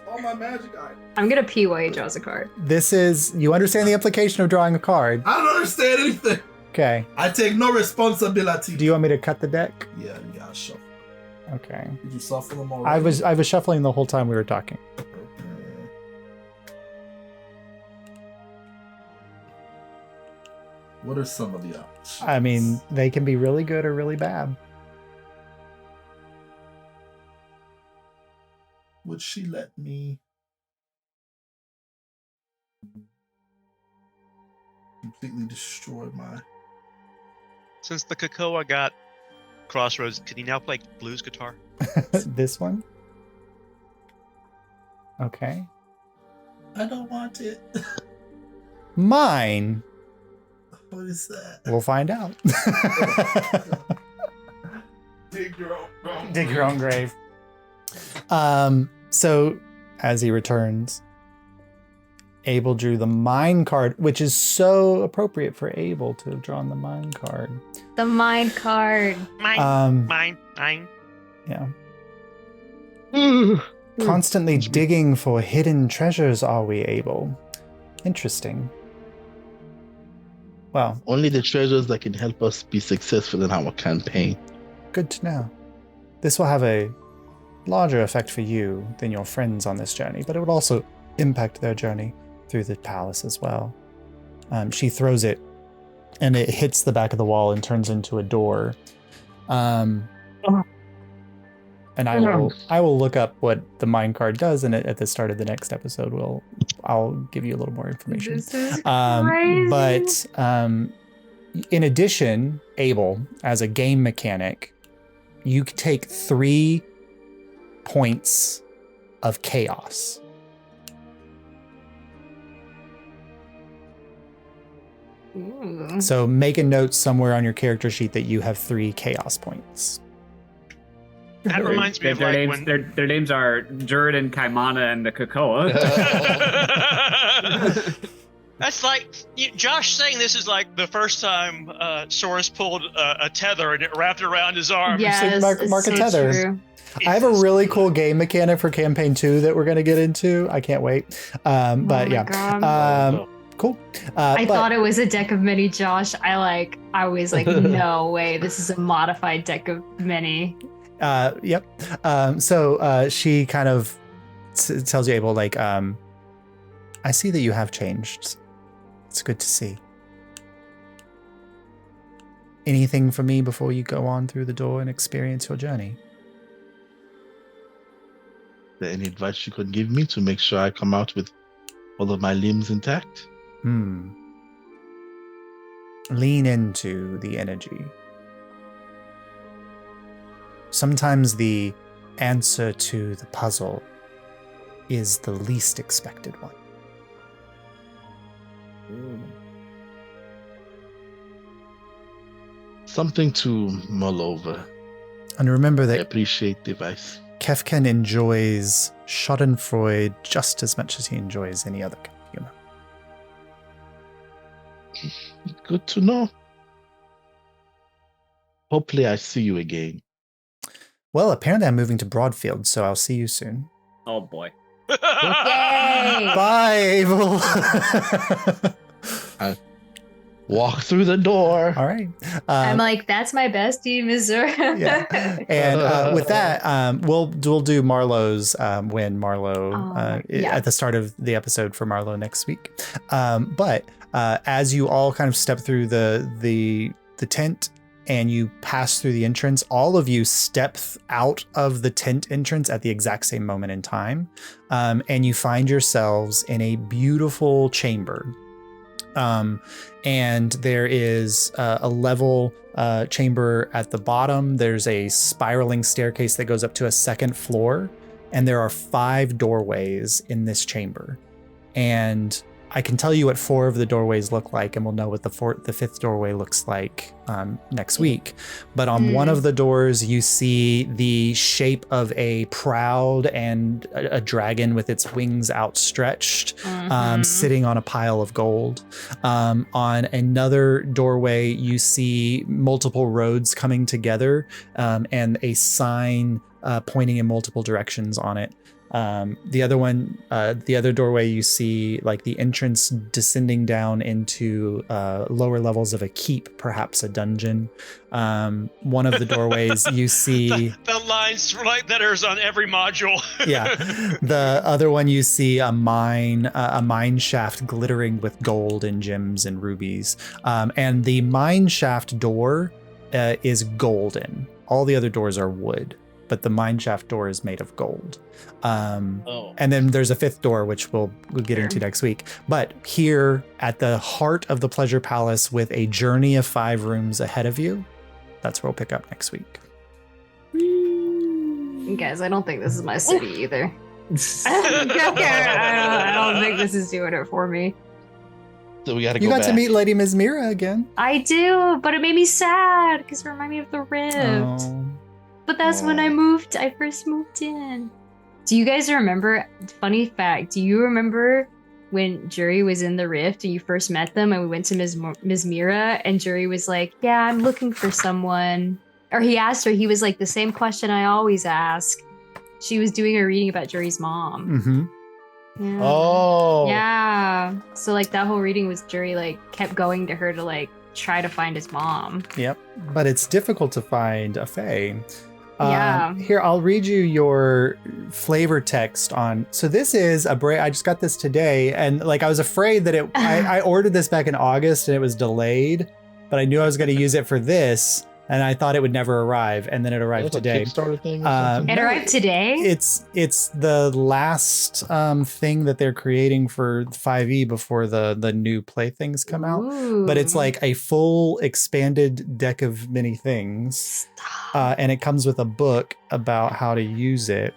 All my magic items. I'm gonna pee while he draws a card. You understand the implication of drawing a card. I don't understand anything. Okay. I take no responsibility. Do you want me to cut the deck? Yeah, I'll shuffle. Okay. Did you shuffle them already? I was shuffling the whole time we were talking. Okay. What are some of the options? I mean, they can be really good or really bad. Would she let me completely destroy my... Since the Krakoa got Crossroads, can he now play blues guitar? This one? Okay. I don't want it. Mine? What is that? We'll find out. Dig your own grave. Dig your own grave. So as he returns, Abel drew the mine card, which is so appropriate for Abel to have drawn the mine card. The mine card. Mine. Yeah. Constantly digging for hidden treasures, are we, Abel? Interesting. Well, only the treasures that can help us be successful in our campaign. Good to know. This will have a larger effect for you than your friends on this journey, but it would also impact their journey through the palace as well. She throws it, and it hits the back of the wall and turns into a door. And I will look up what the mine card does, and at the start of the next episode, I'll give you a little more information. This is crazy. But in addition, Abel, as a game mechanic, you take 3 points of chaos. Ooh. So make a note somewhere on your character sheet that you have 3 chaos points. That reminds me of their like names, when their names are Thoriden, Kaimana, and the Krakoa. That's like Josh saying this is like the first time Soros pulled a tether and it wrapped around his arm. Yes, Mark a so tether. true. I have a really cool game mechanic for campaign 2 that we're going to get into. I can't wait. But my yeah. God. Cool. I thought it was a deck of many, Josh. I was like, no way, this is a modified deck of many. Yep. So she kind of tells you, Abel, like, I see that you have changed. It's good to see. Anything for me before you go on through the door and experience your journey? Is there any advice you could give me to make sure I come out with all of my limbs intact? Lean into the energy. Sometimes the answer to the puzzle is the least expected one. Something to mull over. And remember I that appreciate the advice. Kefkan enjoys Schadenfreude just as much as he enjoys any other kind of humor. Good to know. Hopefully I see you again. Well, apparently I'm moving to Broadfield, so I'll see you soon. Oh boy. Yay! Bye, Abel. Walk through the door. All right. I'm like, that's my bestie, Missouri. Yeah. And with that, we'll do Marlowe's when Marlowe at the start of the episode for Marlowe next week. But as you all kind of step through the tent and you pass through the entrance, all of you step out of the tent entrance at the exact same moment in time, and you find yourselves in a beautiful chamber. And there is a level chamber at the bottom. There's a spiraling staircase that goes up to a second floor, and there are 5 doorways in this chamber. And I can tell you what 4 of the doorways look like, and we'll know what the 5th doorway looks like next week. But on one of the doors, you see the shape of a proud and a dragon with its wings outstretched, sitting on a pile of gold. On another doorway, you see multiple roads coming together, and a sign pointing in multiple directions on it. The other doorway, you see like the entrance descending down into lower levels of a keep, perhaps a dungeon. One of the doorways you see the lines like that are on every module. Yeah. The other one you see a mine shaft glittering with gold and gems and rubies. And the mine shaft door is golden. All the other doors are wood, but the mine shaft door is made of gold. And then there's a 5th door, which we'll get into next week. But here at the heart of the Pleasure Palace, with a journey of 5 rooms ahead of you, that's where we'll pick up next week. Guys, I don't think this is my city either. I don't think this is doing it for me. So we gotta go You got back. to meet Lady Mizmira again. I do, but it made me sad because it reminded me of the Rift. Oh. But that's when I first moved in. Do you guys remember, funny fact, do you remember when Jury was in the Rift and you first met them and we went to Ms. Mira and Jury was like, yeah, I'm looking for someone. Or he asked her, he was like, the same question I always ask. She was doing a reading about Jury's mom. Mm-hmm. Yeah. Oh. Yeah. So like that whole reading was Jury like kept going to her to like try to find his mom. Yep. But it's difficult to find a fae. Yeah. Here, I'll read you your flavor text on. So this is I just got this today, and like I was afraid that I ordered this back in August and it was delayed, but I knew I was going to use it for this, and I thought it would never arrive, and then it arrived today. Kickstarter thing or something? It arrived today? It's the last thing that they're creating for 5e before the new playthings come out. Ooh. But it's like a full expanded deck of many things. And it comes with a book about how to use it.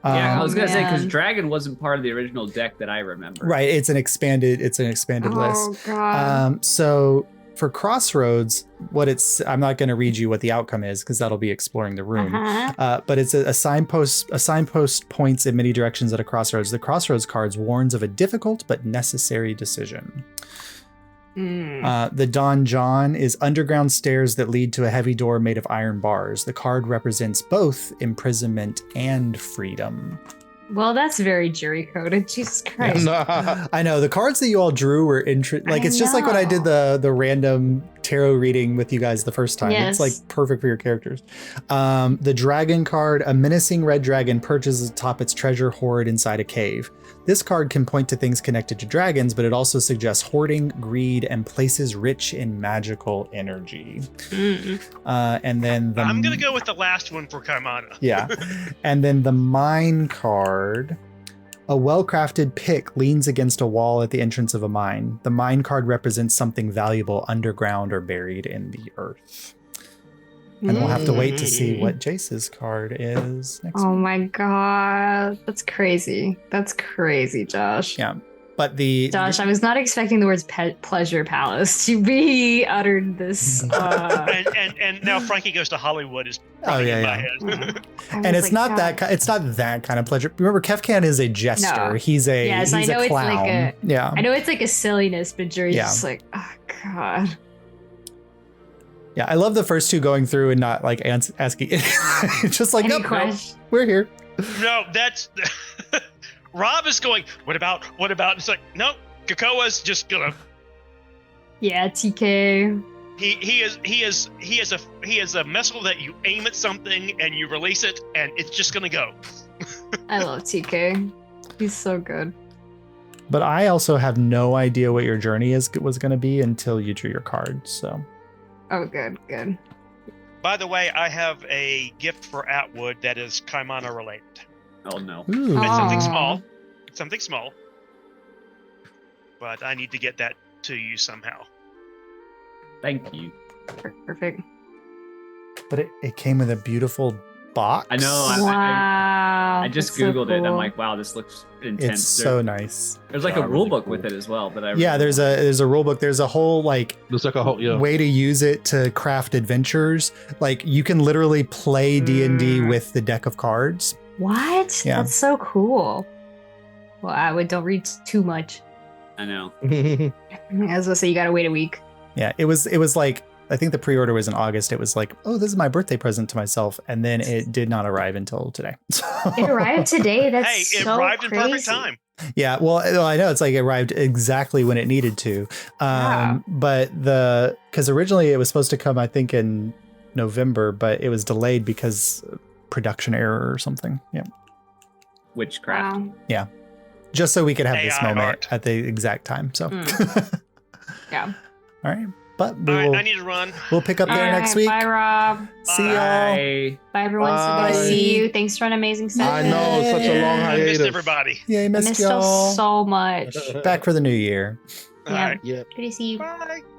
Yeah, I was gonna say, because man. Dragon wasn't part of the original deck that I remember. Right, it's an expanded list. Oh god. So for Crossroads, I'm not going to read you what the outcome is because that'll be exploring the room. But it's a signpost. A signpost points in many directions at a crossroads. The Crossroads cards warns of a difficult but necessary decision. The donjon is underground stairs that lead to a heavy door made of iron bars. The card represents both imprisonment and freedom. Well, that's very jury coded. Jesus Christ. Nah. I know the cards that you all drew were like it's just like when I did the random tarot reading with you guys the first time. Yes. It's like perfect for your characters. The dragon card, a menacing red dragon perches atop its treasure hoard inside a cave. This card can point to things connected to dragons, but it also suggests hoarding, greed, and places rich in magical energy. And then I'm gonna go with the last one for Kaimana. Yeah. And then the mine card. A well-crafted pick leans against a wall at the entrance of a mine. The mine card represents something valuable underground or buried in the earth. And we'll have to wait to see what Jace's card is next Oh week. my god. That's crazy. That's crazy, Josh. Yeah. But Josh, I was not expecting the words pleasure palace to be uttered this. And now Frankie Goes to Hollywood is running in my head. And it's not it's not that kind of pleasure. Remember, Kefkan is a jester. No. He's a yes, he's I know a it's clown. like a yeah. I know it's like a silliness, but Jerry's just like, oh god. Yeah, I love the first two going through and not like asking, just like, nope, we're here. No, that's Rob is going. What about? It's like, no, Kakoa's just gonna. Yeah, TK. He is a missile that you aim at something and you release it and it's just gonna go. I love TK. He's so good. But I also have no idea what your journey was going to be until you drew your card. So. Oh, good. By the way, I have a gift for Atwood that is Kaimana related. Oh no. Ooh. It's something small. But I need to get that to you somehow. Thank you. Perfect. But it came with a beautiful box. I know. Wow. I just that's Googled so it and I'm cool. like, wow, this looks intense. It's so nice. There's like a rule book with it as well. But there's a rule book. There's a whole like Looks like a whole way to use it to craft adventures. Like you can literally play D&D with the deck of cards. What? Yeah. That's so cool. Well, I would don't read too much. I know. As I say, you gotta wait a week. Yeah, it was like I think the pre-order was in August. It was like, oh, this is my birthday present to myself, and then it did not arrive until today. It arrived today. That's it so arrived crazy. in perfect time. Yeah, well, I know it's like it arrived exactly when it needed to. But because originally it was supposed to come, I think, in November, but it was delayed because production error or something. Yeah. Witchcraft. Wow. Yeah. Just so we could have AI this moment art. at the exact time. So. Yeah. All right. But All right, I need to run. We'll pick up there next week. Bye, Rob. See y'all. Bye. Bye, everyone. So good to see you. Thanks for an amazing session. I know, it's such a long I hiatus. missed everybody. Yeah, I I missed missed y'all y'all. so much. Back for the new year. All right. Yeah. Good to see you. Bye.